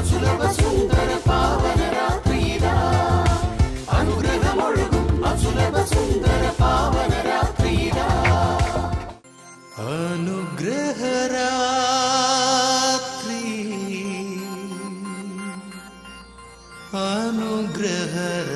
അസുലഭ സുന്ദര പാവന രാത്രിയിലാ അനുഗ്രഹമൊഴുകും അസുലഭ സുന്ദര പാവന രാത്രിയിലാ അനുഗ്രഹരാത്രി അനുഗ്രഹരാത്രി.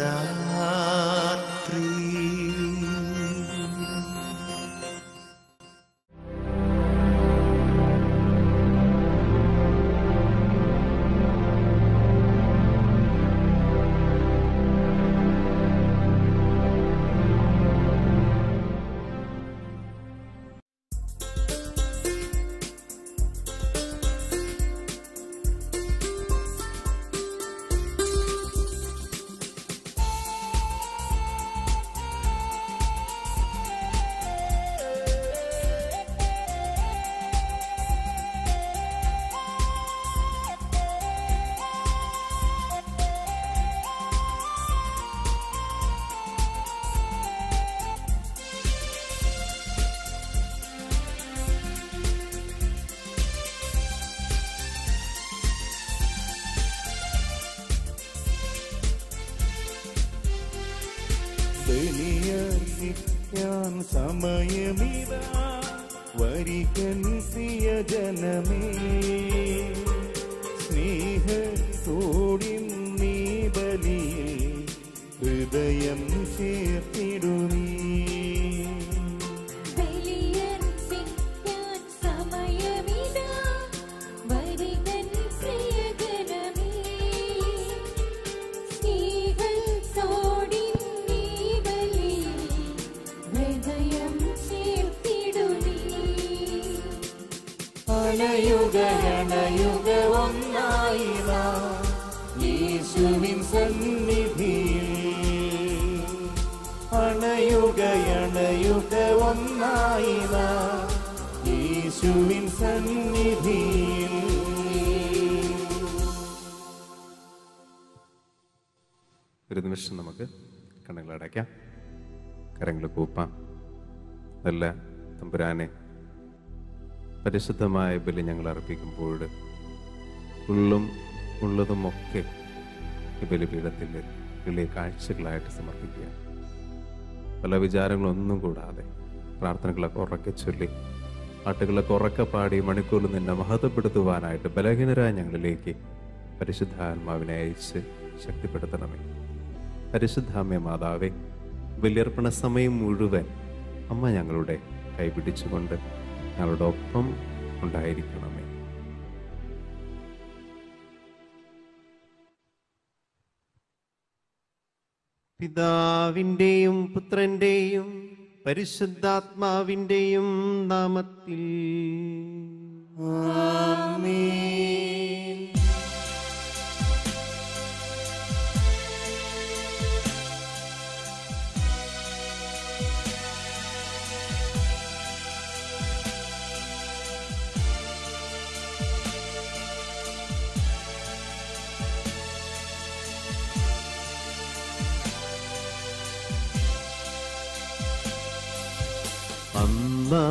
ബലിയർപ്പിക്കാൻ സമയമിതാ വരികൻസിയ ജനമേ സ്നേഹത്തോടിൻ നീ ബലിയിൽ ഹൃദയം ചേർത്തിടുനീ. അണയുക ഒന്നായി നാം യേശുവിൻ സന്നിധിയിൽ. അണയുക ഒന്നായി നാം യേശുവിൻ സന്നിധിയിൽ. ഒരു നിമിഷം നമുക്ക് കണ്ണുകളടയ്ക്കാം, കരങ്ങൾ കൂപ്പാം. നല്ല തമ്പുരാനെ, പരിശുദ്ധമായ ബലി ഞങ്ങൾ അർപ്പിക്കുമ്പോൾ ഉള്ളതുമൊക്കെ ഈ ബലിപീഠത്തിൽ വലിയ കാഴ്ചകളായിട്ട് സമർപ്പിക്കുക. പല വിചാരങ്ങളൊന്നും കൂടാതെ പ്രാർത്ഥനകളൊക്കെ ഉറക്കെ ചൊല്ലി പാട്ടുകളൊക്കെ ഉറക്കെ പാടി മണിക്കൂറിൽ നിന്നെ മഹത്വപ്പെടുത്തുവാനായിട്ട് ബലഹീനരായ ഞങ്ങളിലേക്ക് പരിശുദ്ധാത്മാവിനെ അയച്ച് ശക്തിപ്പെടുത്തണമേ. പരിശുദ്ധാമ്മ മാതാവേ, ബലിയർപ്പണ സമയം മുഴുവൻ അമ്മ ഞങ്ങളുടെ കൈപിടിച്ചുകൊണ്ട് ഞങ്ങളുടെ ഒപ്പം ഉണ്ടായിരിക്കണമേ. പിതാവിൻ്റെയും പുത്രൻ്റെയും പരിശുദ്ധാത്മാവിൻ്റെയും നാമത്തിൽ ആമേൻ. അന്നാ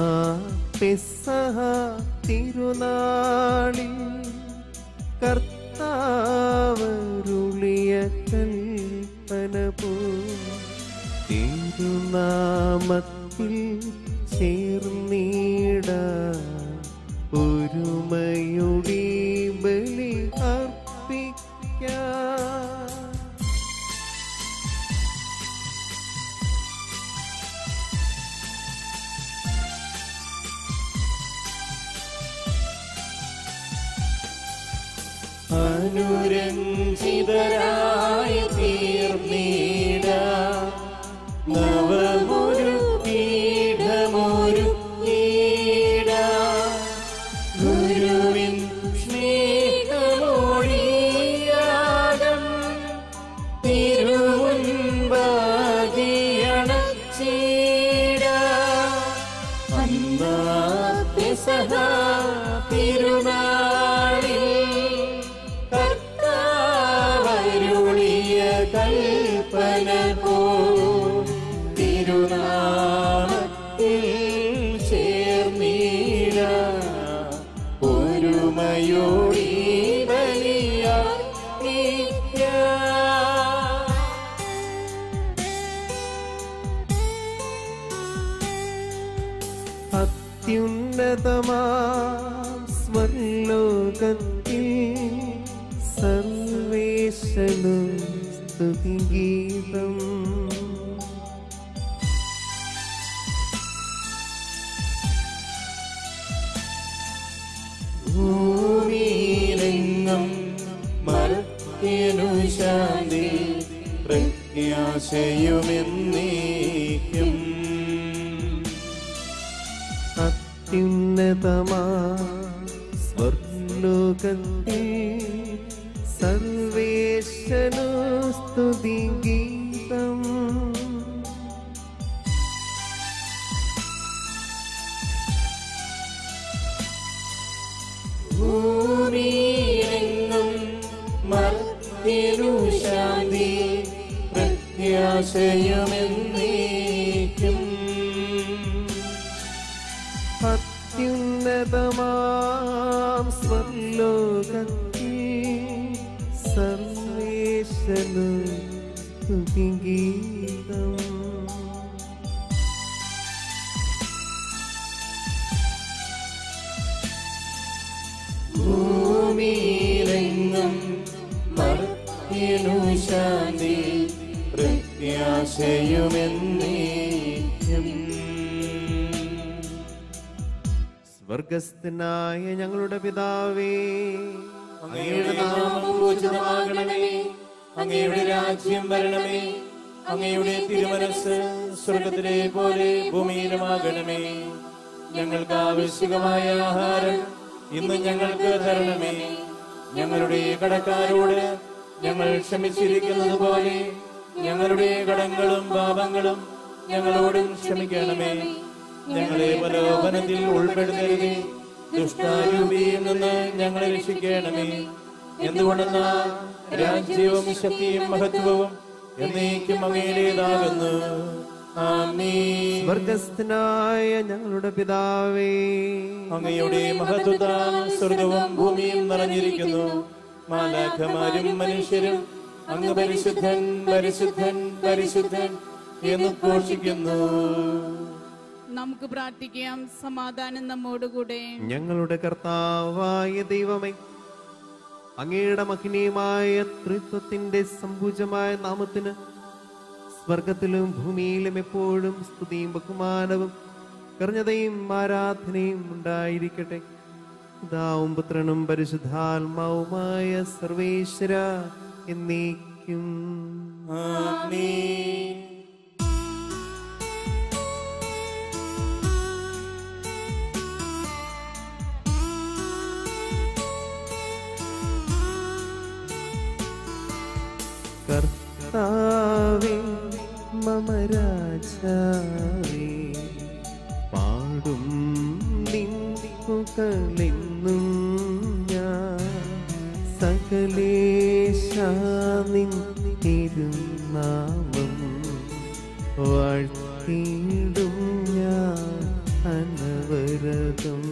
പെസഹ തിരുനാളിൽ കർത്താവരുളിയ കൽപ്പന പോ തിരുനാമത്തിൽ ചേർന്നിടാൻ ഒരുമയുടെ ബലി അർപ്പിക്കാം. അനുരഞ്ജിതരായി തീർന്നിടാം നവമൊരു പീഠമൊരുക്കിടാം. ഗുരുവിൻ സ്നേഹമൊഴിയാകം തിരുമുൻപാകിയണച്ചിടാം. അന്നാ പെസഹ തിരുനാളിൽ കൽപ്പന പോ തിരുനാമത്തിൽ ചേർന്നിടാം ഒരുമയോടി ബലിയാ സ്വർലോകത്തിൽ സർവേശ്വരനു സ്തുതിഗീതം. ഭൂമിയിലെങ്ങും മർത്യനു ശാന്തി പ്രത്യാശയുമെന്നേക്കും. അത്യുന്നതമാ സ്വർലോകത്തിൽ സർവേശ്വരനു സ്തുതിഗീതം. ഭൂമിയിലെങ്ങും മർത്യനു ശാന്തി പ്രത്യാശയുമെന്നേക്കും. അത്യുന്നതമാം സ്വർലോകത്തിൽ സർവേശ്വരനു സ്തുതിഗീതം. ഭൂമിയിലെങ്ങും മർത്യനു ശാന്തി പ്രത്യാശയുമെന്നേക്കും. സ്വർഗസ്ഥനായ ഞങ്ങളുടെ പിതാവേ, അങ്ങയുടെ നാമം പൂജിതമാകണമേ. അങ്ങയുടെ രാജ്യം വരണമേ. അങ്ങയുടെ തിരുമനസ്സ് സ്വർഗത്തിലെ പോലെ ഭൂമിയിലുമാകണമേ. ഞങ്ങൾക്ക് ആവശ്യമായ ആഹാരം ഇന്ന് ഞങ്ങൾക്ക് തരണമേ. ഞങ്ങളുടെ കടക്കാരോട് ഞങ്ങൾ ക്ഷമിച്ചിരിക്കുന്നത് പോലെ ഞങ്ങളുടെ കടങ്ങളും പാപങ്ങളും ഞങ്ങളോടും ക്ഷമിക്കണമേ. ഞങ്ങളെ പ്രലോഭനത്തിൽ ഉൾപ്പെടുത്തരുതേ, ദുഷ്ടാരൂപിയിൽ നിന്ന് ഞങ്ങളെ രക്ഷിക്കണമേ. എന്തുകൊണ്ടെന്നാൽ രാജ്യവും ശക്തിയും മഹത്വവും എന്നേക്കും അങ്ങയുടേതാകുന്നു. ആമേൻ. സ്വർഗസ്ഥനായ ഞങ്ങളുടെ പിതാവേ, അങ്ങയുടെ മഹത്വത്താൽ സ്വർഗവും ഭൂമിയും നിറഞ്ഞിരിക്കുന്നു. മാലാഖമാരും മനുഷ്യരും അങ്ങ് പരിശുദ്ധൻ പരിശുദ്ധൻ പരിശുദ്ധൻ എന്ന് ഘോഷിക്കുന്നു. നമുക്ക് പ്രാർത്ഥിക്കാം. സമാധാനം നമ്മോടുകൂടെ. ഞങ്ങളുടെ കർത്താവായ ദൈവമേ, അങ്ങയുടെ മഹിനീയമായ ത്രിത്വത്തിന്റെ സമ്പൂജമായ നാമത്തിന് സ്വർഗത്തിലും ഭൂമിയിലും എപ്പോഴും സ്തുതിയും ബഹുമാനവും കർഞ്ഞതയും ആരാധനയും ഉണ്ടായിരിക്കട്ടെ. പിതാവും പുത്രനും പരിശുദ്ധാത്മാവുമായ സർവേശ്വര എന്നേക്കും. ആമേൻ. കർത്താവേ മമ രാജാവേ, പാടും നിൻപുകളെന്നും ഞാൻ. സകലേശാ നിൻ തിരുനാമം വാഴ്ത്തിയിടും ഞാൻ അനവരതം.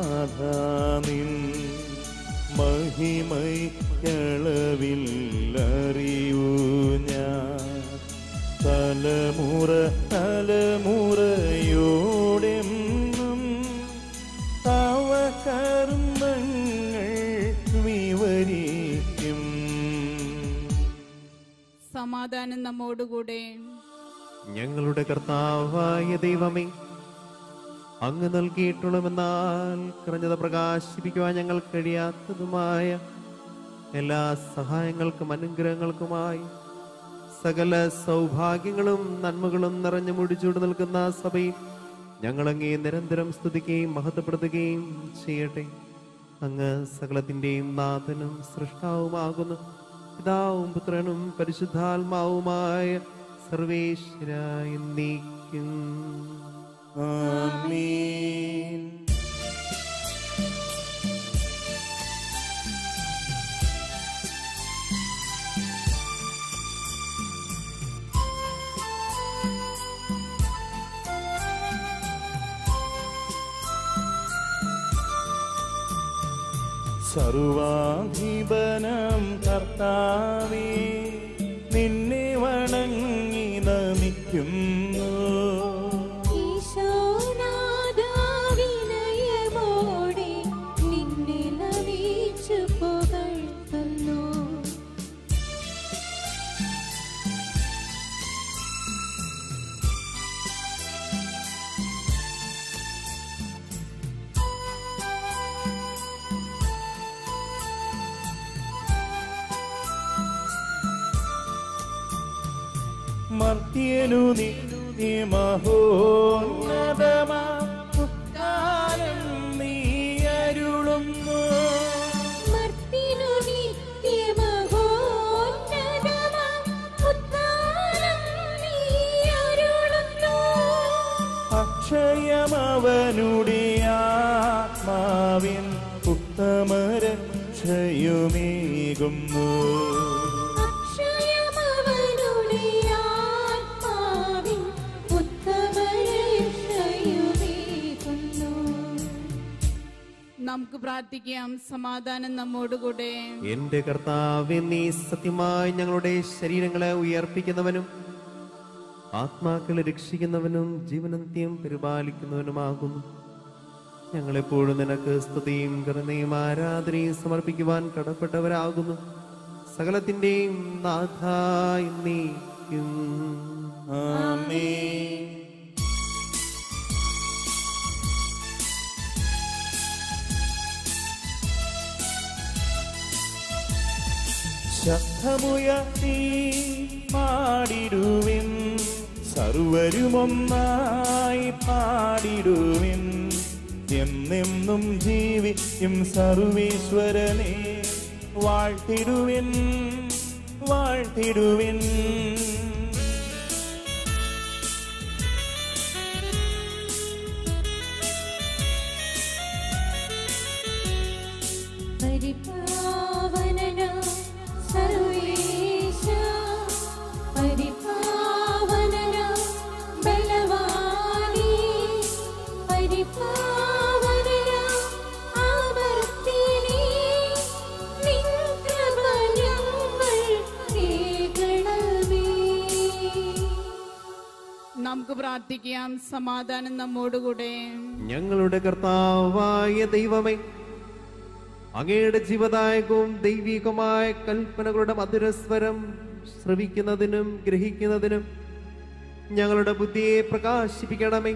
മമനാഥാനിൻ മഹിമയളവില്ലറിയൂ ഞാൻ. തലമുറ തലമുറയോടെന്നും തവ കർമ്മങ്ങൾ വിവരിക്കും. സമാധാനം നമ്മോടുകൂടെ. ഞങ്ങളുടെ കർത്താവായ ദൈവമേ, അങ്ങ് നൽകിയിട്ടുള്ളമെന്നാൽ കുറഞ്ഞത് പ്രകാശിപ്പിക്കുവാൻ ഞങ്ങൾ കഴിയാത്തതുമായ എല്ലാ സഹായങ്ങൾക്കും അനുഗ്രഹങ്ങൾക്കുമായി സകല സൗഭാഗ്യങ്ങളും നന്മകളും നിറഞ്ഞു മുടിച്ചൂട് നിൽക്കുന്ന സഭയിൽ ഞങ്ങളങ്ങേ നിരന്തരം സ്തുതിക്കുകയും മഹത്വപ്പെടുത്തുകയും ചെയ്യട്ടെ. അങ്ങ് സകലത്തിൻ്റെയും നാഥനും സൃഷ്ടാവുമാകുന്നു. പിതാവും പുത്രനും പരിശുദ്ധാത്മാവുമായ സർവേശ്വരായ എന്നേക്കും. ആമേൻ. സർവാധിപനം കർത്താവേ, നിന്നെ വണങ്ങി നമിക്കുന്നു. ഈശോനാദവിനയമോടെ നിന്നെ നമിച്ചു പുകഴ്ത്തുന്നു. മർത്യനു നിത്യമഹോന്നതമാം ഉദ്ധാനം നീ അരുളുന്നു. മർത്യനു നിത്യമഹോന്നതമാം ഉദ്ധാനം നീ അരുളുന്നു. അക്ഷയമവനുടെ ആത്മാവിൻ ഉത്തമരക്ഷയുമേകുന്നു. നമുക്ക് പ്രാർത്ഥിക്കാം. സമാധാനം നമ്മോടുകൂടെ. എന്റെ കർത്താവേ, നീ സത്യമായി ഞങ്ങളുടെ ശരീരങ്ങളെ ഉയർപ്പിക്കുന്നവനും ആത്മാക്കളെ രക്ഷിക്കുന്നവനും ജീവനന്ത്യം പരിപാലിക്കുന്നവനുമാകുന്നു. ഞങ്ങളെപ്പോഴും നിനക്ക് സ്തുതിയും കരുണയും ആരാധനയും സമർപ്പിക്കുവാൻ കടപ്പെട്ടവരാകുന്നു. സകലത്തിന്റെയും നാഥായി നീക്കും. ആമേൻ. ശബ്ദമുയർത്തി പാടിടുവിൻ, സർവരുമൊന്നായി പാടിടുവിൻ. എന്നെന്നും ജീവിക്കും സർവീശ്വരനെ വാഴ്ത്തിടുവിൻ, വാഴ്ത്തിടുവിൻ. പരിപാവനനാം സർവേശ, പരിപാവനനാം ബലവാനേ, പരിപാവനനാം ആവർത്തിനീ, നിൻ കൃപ ഞങ്ങൾ കേൾക്കണമേ. നമുക്ക് പ്രാർത്ഥിക്കാം. സമാധാനം നമ്മോടുകൂടെ. ഞങ്ങളുടെ കർത്താവായ ദൈവമേ, അങ്ങയുടെ ജീവദായകവും ദൈവികമായ കൽപ്പനകളുടെ മധുരസ്വരം ശ്രവിക്കുന്നതിനും ഗ്രഹിക്കുന്നതിനും ഞങ്ങളുടെ ബുദ്ധിയെ പ്രകാശിപ്പിക്കണമേ.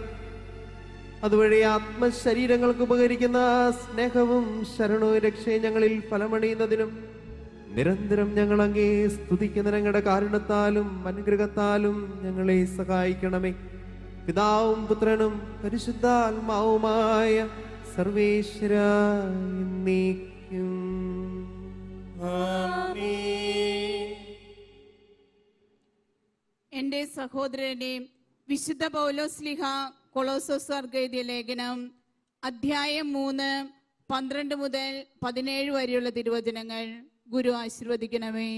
അതുവഴി ആത്മശരീരങ്ങൾക്ക് ഉപകരിക്കുന്ന സ്നേഹവും ശരണവും രക്ഷയും ഞങ്ങളിൽ ഫലമണിയുന്നതിനും നിരന്തരം ഞങ്ങൾ അങ്ങേ സ്തുതിക്കുന്ന ഞങ്ങളുടെ കാരുണ്യത്താലും അനുഗ്രഹത്താലും ഞങ്ങളെ സഹായിക്കണമേ. പിതാവും പുത്രനും പരിശുദ്ധാത്മാവുമായ സർവേശ്വരാ എന്നേക്കും. ആമേൻ. എന്റെ സഹോദരനെ, വിശുദ്ധ പൗലോസ്ലീഹ കൊളോസോസ്കാർക്ക് എഴുതിയ ലേഖനം അധ്യായം 3 12 മുതൽ 17 വരെയുള്ള തിരുവചനങ്ങൾ ഗുരു ആശീർവദിക്കണമേ.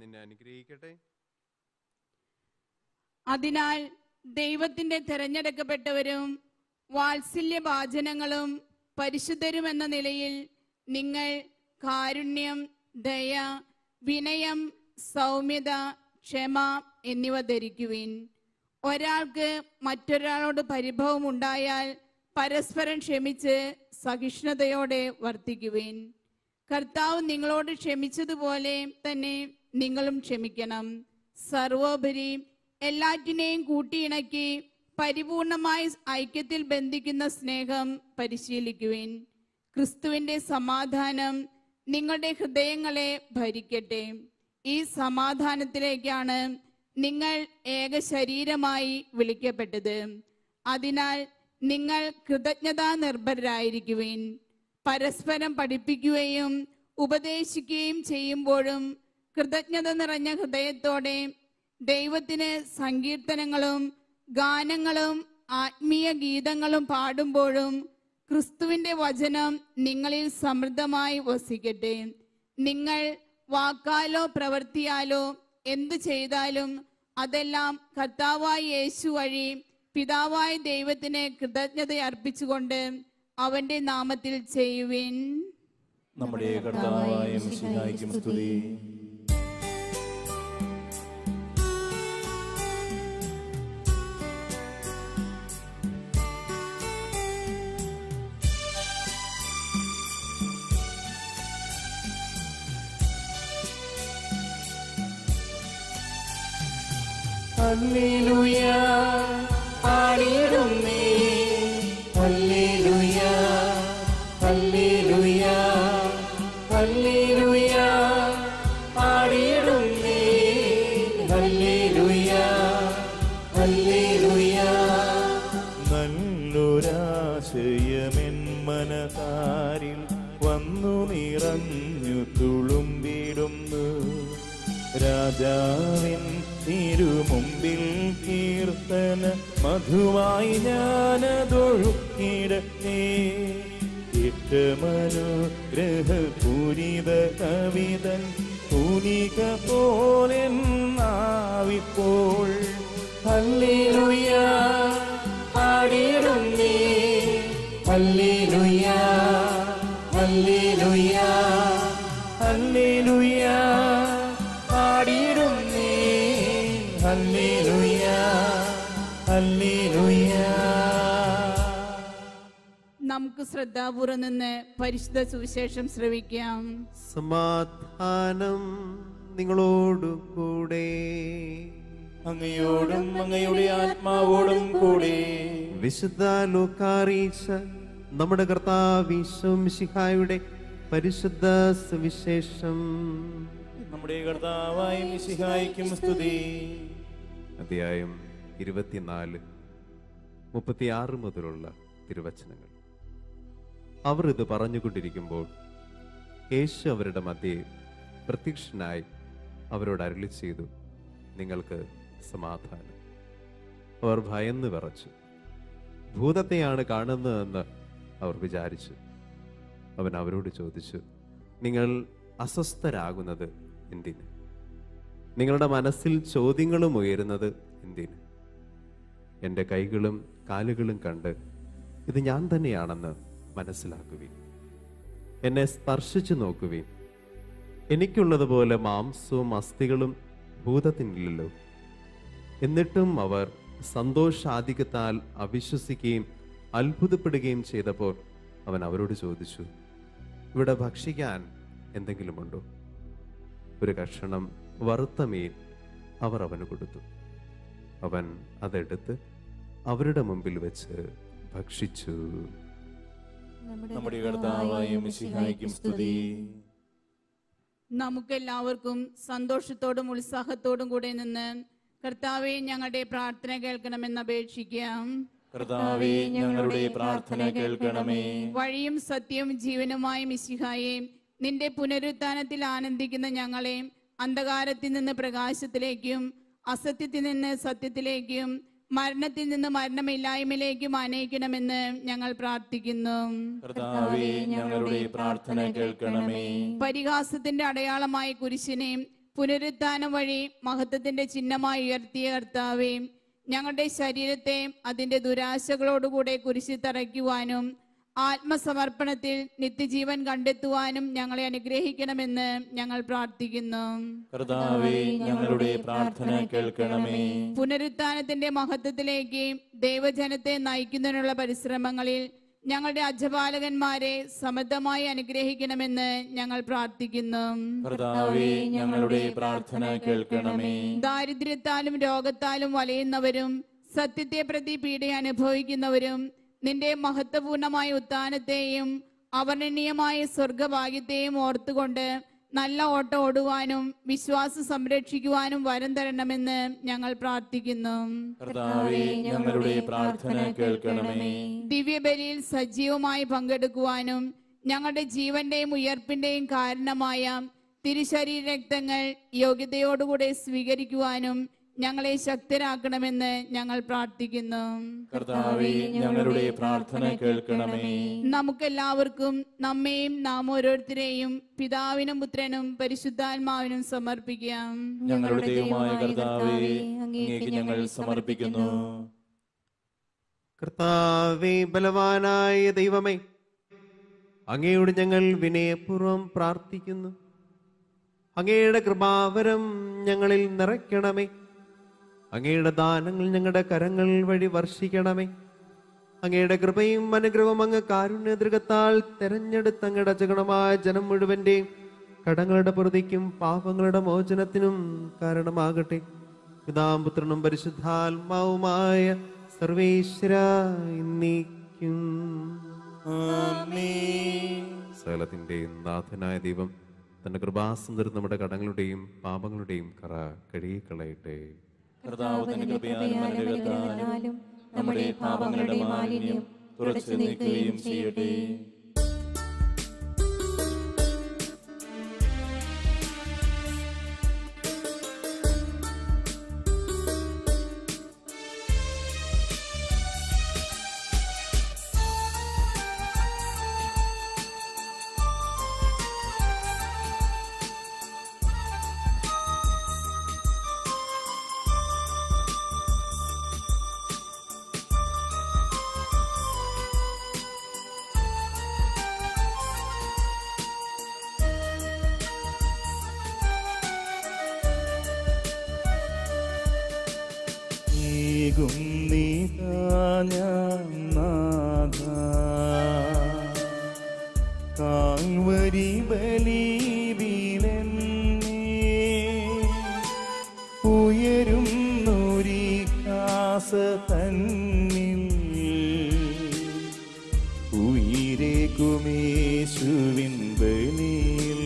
നിന്നെ അനുഗ്രഹിക്കട്ടെ. അതിനാൽ ദൈവത്തിന്റെ തെരഞ്ഞെടുക്കപ്പെട്ടവരും വാത്സല്യഭാജനങ്ങളും പരിശുദ്ധരും എന്ന നിലയിൽ നിങ്ങൾ കാരുണ്യം, ദയ, വിനയം, സൗമ്യത, ക്ഷമ എന്നിവ ധരിക്കുവിൻ. ഒരാൾക്ക് മറ്റൊരാളോട് പരിഭവം ഉണ്ടായാൽ പരസ്പരം ക്ഷമിച്ച് സഹിഷ്ണുതയോടെ വർത്തിക്കുവിൻ. കർത്താവ് നിങ്ങളോട് ക്ഷമിച്ചതുപോലെ തന്നെ നിങ്ങളും ക്ഷമിക്കണം. സർവോപരി എല്ലാറ്റിനെയും കൂട്ടിയിണക്കി പരിപൂർണമായ ഐക്യത്തിൽ ബന്ധിക്കുന്ന സ്നേഹം പരിശീലിക്കുവിൻ. ക്രിസ്തുവിന്റെ സമാധാനം നിങ്ങളുടെ ഹൃദയങ്ങളെ ഭരിക്കട്ടെ. ഈ സമാധാനത്തിലേക്കാണ് നിങ്ങൾ ഏക ശരീരമായി വിളിക്കപ്പെട്ടത്. അതിനാൽ നിങ്ങൾ കൃതജ്ഞതാ നിർഭരരായിരിക്കുവിൻ. പരസ്പരം പഠിപ്പിക്കുകയും ഉപദേശിക്കുകയും ചെയ്യുമ്പോഴും കൃതജ്ഞത നിറഞ്ഞ ഹൃദയത്തോടെ ദൈവത്തിന് സങ്കീർത്തനങ്ങളും ഗാനങ്ങളും ആത്മീയ ഗീതങ്ങളും പാടുമ്പോഴും ക്രിസ്തുവിന്റെ വചനം നിങ്ങളിൽ സമൃദ്ധമായി വസിക്കട്ടെ. നിങ്ങൾ വാക്കാലോ പ്രവൃത്തിയാലോ എന്തു ചെയ്താലും അതെല്ലാം കർത്താവായ യേശു വഴി പിതാവായ ദൈവത്തിന് കൃതജ്ഞത അർപ്പിച്ചുകൊണ്ട് അവന്റെ നാമത്തിൽ ചെയ്യുവിൻ. നമ്മുടെ കർത്താവായ മിശിഹായ്ക്കും സ്തുതി. ഹല്ലേലൂയ പാടിയിടുന്നേ, ഹല്ലേലൂയ ഹല്ലേലൂയ ഹല്ലേലൂയ പാടിയിടുന്നേ, ഹല്ലേലൂയ ഹല്ലേലൂയ. നല്ലൊരാശയമെൻ മനതാരിൽ വന്നു നിറഞ്ഞു തുളുമ്പിടുന്നു. രാജാവിൻ തിരുമുമ്പിൽ കീർത്തന മധുവായി ഞാനതൊഴുക്കിടട്ടെ. ഏറ്റമനുഗ്രഹപൂരിത കവിതൻ പൂനിക പോലെന്നാവിപ്പോൾ. ഹല്ലേലൂയ പാടിയിടുന്നേ, ഹല്ലേലൂയ ഹല്ലേലൂയ ഹല്ലേലൂയ പാടിയിടുന്നേ, ഹല്ലേലൂയ ഹല്ലേലൂയ. നമുക്ക് ശ്രദ്ധാപൂർവം നിന്ന് പരിശുദ്ധ സുവിശേഷം ശ്രവിക്കാം. സമാധാനം നിങ്ങളോടു കൂടെ. അങ്ങയോടും അങ്ങയുടെ ആത്മാവോടും കൂടെ. വിശുദ്ധ ലൂക്കാറിയിച്ച നമ്മുടെ കർത്താവ് ഈശോ മിശിഹായുടെ പരിശുദ്ധ സുവിശേഷം. നമ്മുടെ കർത്താവായ മിശിഹായ്ക്കും സ്തുതി. അധ്യായം 24, 36 മുതലുള്ള തിരുവചനങ്ങൾ. അവർ ഇത് പറഞ്ഞുകൊണ്ടിരിക്കുമ്പോൾ യേശു അവരുടെ മധ്യേ പ്രത്യക്ഷനായി അവരോട് അരുളി ചെയ്തു, നിങ്ങൾക്ക് സമാധാനം. അവർ ഭയന്ന് വിറച്ചു. ഭൂതത്തെയാണ് കാണുന്നതെന്ന് അവർ വിചാരിച്ചു. അവൻ അവരോട് ചോദിച്ചു, നിങ്ങൾ അസ്വസ്ഥരാകുന്നത് എന്തിന്? നിങ്ങളുടെ മനസ്സിൽ ചോദ്യങ്ങളും ഉയരുന്നത് എന്തിന്? എൻ്റെ കൈകളും കാലുകളും കണ്ട് ഇത് ഞാൻ തന്നെയാണെന്ന് മനസ്സിലാക്കുവിൻ. എന്നെ സ്പർശിച്ചു നോക്കുവിൻ. എനിക്കുള്ളതുപോലെ മാംസവും അസ്ഥികളും ഭൂതത്തിനില്ലല്ലോ. എന്നിട്ടും അവർ സന്തോഷാധിക്യത്താൽ അവിശ്വസിക്കുകയും അത്ഭുതപ്പെടുകയും ചെയ്തപ്പോൾ അവൻ അവരോട് ചോദിച്ചു, ഇവിടെ ഭക്ഷിക്കാൻ എന്തെങ്കിലുമുണ്ടോ? ഒരു കഷണം വറുത്ത മീൻ അവർ അവന് കൊടുത്തു. അവൻ അതെടുത്ത് അവരുടെ മുമ്പിൽ വെച്ച് ഭക്ഷിച്ചു. നമ്മുടെ കർത്താവായ മിശിഹായ്ക്കും സ്തുതി. നമുക്കെല്ലാവർക്കും സന്തോഷത്തോടും ഉത്സാഹത്തോടും കൂടെ നിന്ന് കർത്താവെ ഞങ്ങളുടെ പ്രാർത്ഥന കേൾക്കണമെന്ന് അപേക്ഷിക്കാം. കർത്താവേ ഞങ്ങളുടെ പ്രാർത്ഥന കേൾക്കണമേ. വഴിയും സത്യവും ജീവനുമായ മിശിഹായെ, നിന്റെ പുനരുത്ഥാനത്തിൽ ആനന്ദിക്കുന്ന ഞങ്ങളെ അന്ധകാരത്തിൽ നിന്ന് പ്രകാശത്തിലേക്കും അസത്യത്തിൽ നിന്ന് സത്യത്തിലേക്കും മരണത്തിൽ നിന്ന് മരണമില്ലായ്മയിലേക്കും ആനയിക്കണമെന്ന് ഞങ്ങൾ പ്രാർത്ഥിക്കുന്നു. കർത്താവേ ഞങ്ങളുടെ പ്രാർത്ഥന കേൾക്കണമേ. പരിഹാസത്തിന്റെ അടയാളമായ കുരിശിനെ പുനരുത്ഥാനം വഴി മഹത്വത്തിന്റെ ചിഹ്നമായി ഉയർത്തിയ കർത്താവേ, ഞങ്ങളുടെ ശരീരത്തെ അതിന്റെ ദുരാശകളോടുകൂടെ കുരിശിൽ തറയ്ക്കുവാനും ആത്മസമർപ്പണത്തിൽ നിത്യജീവൻ കണ്ടെത്തുവാനും ഞങ്ങളെ അനുഗ്രഹിക്കണമെന്ന് ഞങ്ങൾ പ്രാർത്ഥിക്കുന്നു. കർത്താവേ ഞങ്ങളുടെ പ്രാർത്ഥന കേൾക്കണമേ. പുനരുത്ഥാനത്തിന്റെ മഹത്വത്തിലേക്ക് ദൈവജനത്തെ നയിക്കുന്നതിനുള്ള പരിശ്രമങ്ങളിൽ ഞങ്ങളുടെ അജപാലകന്മാരെ സമൃദ്ധമായി അനുഗ്രഹിക്കണമെന്ന് ഞങ്ങൾ പ്രാർത്ഥിക്കുന്നു. കർത്താവേ ഞങ്ങളുടെ പ്രാർത്ഥന കേൾക്കണമേ. ദാരിദ്ര്യത്താലും രോഗത്താലും വലയുന്നവരും സത്യത്തെ പ്രതി പീഡ അനുഭവിക്കുന്നവരും നിന്റെ മഹത്വപൂർണമായ ഉത്ഥാനത്തെയും അവർണ്ണനീയമായ സ്വർഗഭാഗ്യത്തെയും ഓർത്തുകൊണ്ട് നല്ല ഓട്ടം ഓടുവാനും വിശ്വാസം സംരക്ഷിക്കുവാനും വരം തരണമെന്ന് ഞങ്ങൾ പ്രാർത്ഥിക്കുന്നു. കർത്താവേ, ഞങ്ങളുടെ പ്രാർത്ഥന കേൾക്കണമേ. ദിവ്യബലിയിൽ സജീവമായി പങ്കെടുക്കുവാനും ഞങ്ങളുടെ ജീവന്റെയും ഉയർപ്പിന്റെയും കാരണമായ തിരുശരീര രക്തങ്ങൾ യോഗ്യതയോടുകൂടെ സ്വീകരിക്കുവാനും ഞങ്ങളെ ശക്തരാക്കണമെന്ന് ഞങ്ങൾ പ്രാർത്ഥിക്കുന്നു. കർത്താവേ, ഞങ്ങളുടെ പ്രാർത്ഥന കേൾക്കണമേ. നമുക്കെല്ലാവർക്കും നമ്മെയും നാം ഓരോരുത്തരെയും പിതാവിനും പുത്രനും പരിശുദ്ധാത്മാവിനും സമർപ്പിക്കാം. ഞങ്ങളുടെ ദൈവമായ കർത്താവേ, അങ്ങേക്ക് ഞങ്ങൾ സമർപ്പിക്കുന്നു. കർത്താവേ, ബലവാനായ ദൈവമേ, അങ്ങയോട് ഞങ്ങൾ വിനയപൂർവ്വം പ്രാർത്ഥിക്കുന്നു. അങ്ങയുടെ കൃപാവരം ഞങ്ങളിൽ നിറയ്ക്കണമേ. അങ്ങയുടെ ദാനങ്ങൾ ഞങ്ങളുടെ കരങ്ങൾ വഴി വർഷിക്കണമേ. അങ്ങയുടെ കൃപയും അനുഗ്രഹവും അങ്ങ് കാരുണ്യദൃഗത്താൽ തെരഞ്ഞെടുത്ത് അങ്ങയുടെ അജഗണമായ ജനം മുഴുവന്റെയും കടങ്ങളുടെ പ്രതിക്കും പാപങ്ങളുടെ മോചനത്തിനും കാരണമാകട്ടെ. പിതാവും പുത്രനും പരിശുദ്ധാത്മാവുമായ സർവേശ്വര എന്നേക്കും. സകലത്തിന്റെയും നാഥനായ ദൈവം തന്റെ കൃപാസുന്ദരം നമ്മുടെ കടങ്ങളുടെയും പാപങ്ങളുടെയും കറ കഴുകിക്കളയട്ടെ. കർത്താവ് തന്റെ കൃപയാലും അനുഗ്രഹത്താലും നമ്മുടെ പാപങ്ങളുടെ മാലിന്യം തുടച്ചു നീക്കുകയും ചെയ്യട്ടെ. കാൽവരി ബലിയിലെന്നെ ഉയരുന്നൊരി കാസ തന്നിൽ ഉയിരേകുമേശുവിൻ ബലിയിൽ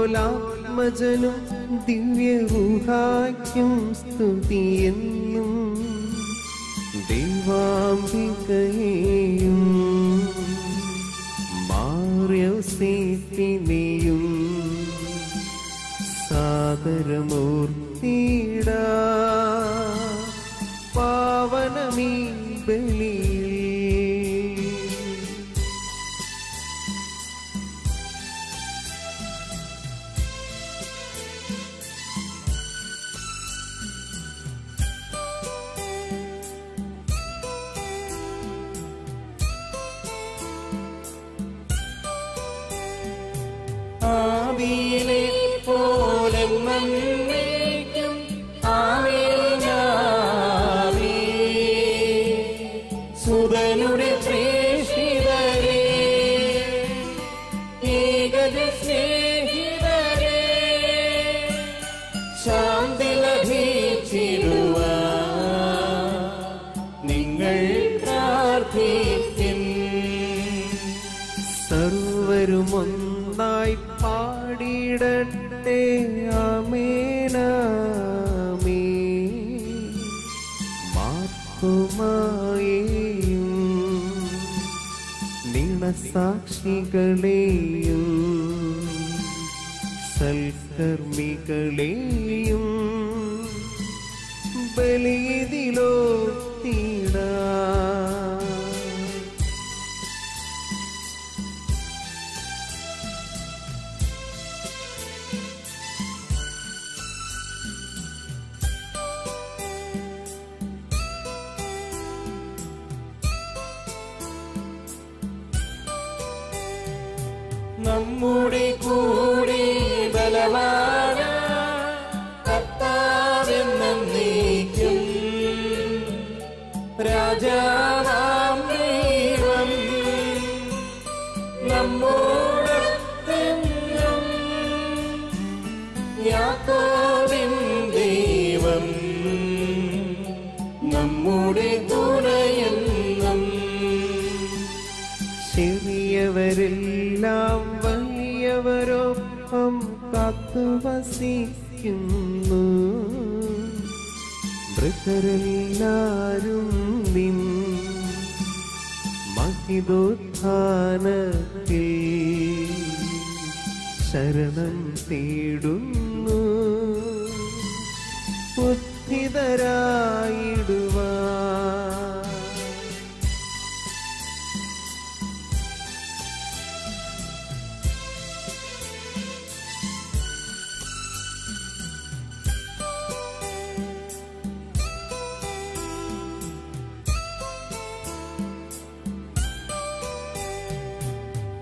അതുപോലാത്മജനും ദിവ്യഗുഹായ്ക്കും സ്തുതിയെന്നും ദൈവാംബികയെയും മാർയോസേപ്പിനെയും സാദരമൂർത്തിയിട പാവനമീ ബലിയിൽ ആദിയിലെ പോലെ മന്നേക്കും ആവേനാവേ സുതനുടെ പ്രേഷിതരേ ഏകജ സ്നേഹിതരേ ശാന്തി ലഭിച്ചിടുവാൻ നിങ്ങൾ പ്രാർത്ഥിക്കും. സർവരുമൊന്നായി പാടിടട്ടെ ആമേനാമേ. മാർക്കുമായേയും നിണസാക്ഷികളെയും സൽക്കർമ്മികളെയും ബലിയിലോ തീടാ. നമ്മുടെ കൂടെ ബലവാന കർത്താവെന്നേക്കും രാജാവാം ദൈവം നമ്മോടൊത്തെന്നും യാക്കോബിൻ ദൈവം നമ്മുടെ തുണയെന്നും. ചെറിയവരെല്ലാം വലിയവരൊപ്പം കാത്തുവസിക്കുന്നു. മൃതരെല്ലാരും നിൻ മഹിതോത്ഥാനത്തിൽ ശരണം തേടുന്നു. ഉദ്ധിതരായിടുവാൻ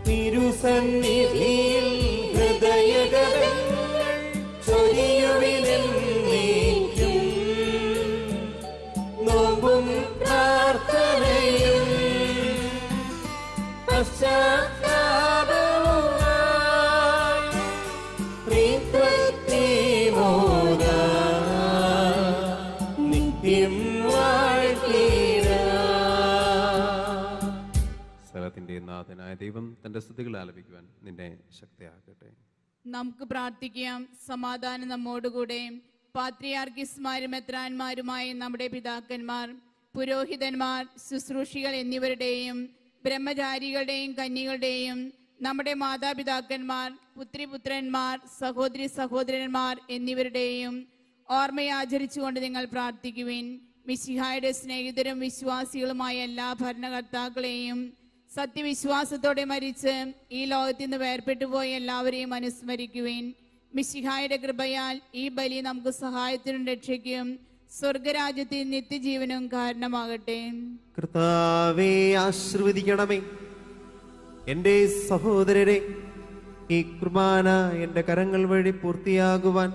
തിരുസന്നിധിയിൽ ഹൃദയഗതങ്ങൾ ചൊരിയുവിനെന്നേക്കും നോമ്പും പ്രാർത്ഥനയും പശ്ചാത്താപവുമായി പ്രീത്വത്തിമോദാം നിത്യം വാഴ്ത്തിടാം. സ്ഥലത്തിന്റെ നാഥനായ ദൈവം തന്റെ സ്തുതികൾ ആലപിക്കുവാൻ നിന്നെ ശക്തിയാക്കട്ടെ. നമുക്ക് പ്രാർത്ഥിക്കാം. സമാധാനം നമ്മോടുകൂടെ. പാത്രിയാർക്കിസ്മാരും മെത്രാന്മാരുമായ നമ്മുടെ പിതാക്കന്മാർ, പുരോഹിതന്മാർ, ശുശ്രൂഷികൾ എന്നിവരുടെയും ബ്രഹ്മചാരികളുടെയും കന്യകളുടെയും നമ്മുടെ മാതാപിതാക്കന്മാർ, പുത്രിപുത്രന്മാർ, സഹോദരി സഹോദരന്മാർ എന്നിവരുടെയും ഓർമ്മയാചരിച്ചുകൊണ്ട് നിങ്ങൾ പ്രാർത്ഥിക്കുവിൻ. മിശിഹായുടെ സ്നേഹിതരും വിശ്വാസികളുമായ എല്ലാ ഭരണകർത്താക്കളെയും സത്യവിശ്വാസത്തോടെ മരിച്ച് ഈ ലോകത്തിൽ നിന്ന് വേർപെട്ടു പോയ എല്ലാവരെയും അനുസ്മരിക്കുവിൻ. മിശിഹായുടെ കൃപയാൽ ഈ ബലി നമുക്ക് സഹായത്തിനും രക്ഷയ്ക്കും സ്വർഗരാജ്യത്തിൽ നിത്യജീവനും കാരണമാകട്ടെ. കർത്താവേ, ആശീർവദിക്കണമേ. എൻ്റെ സഹോദരരെ, ഈ കുർബാന എൻ്റെ കരങ്ങൾ വഴി പൂർത്തിയാകുവാൻ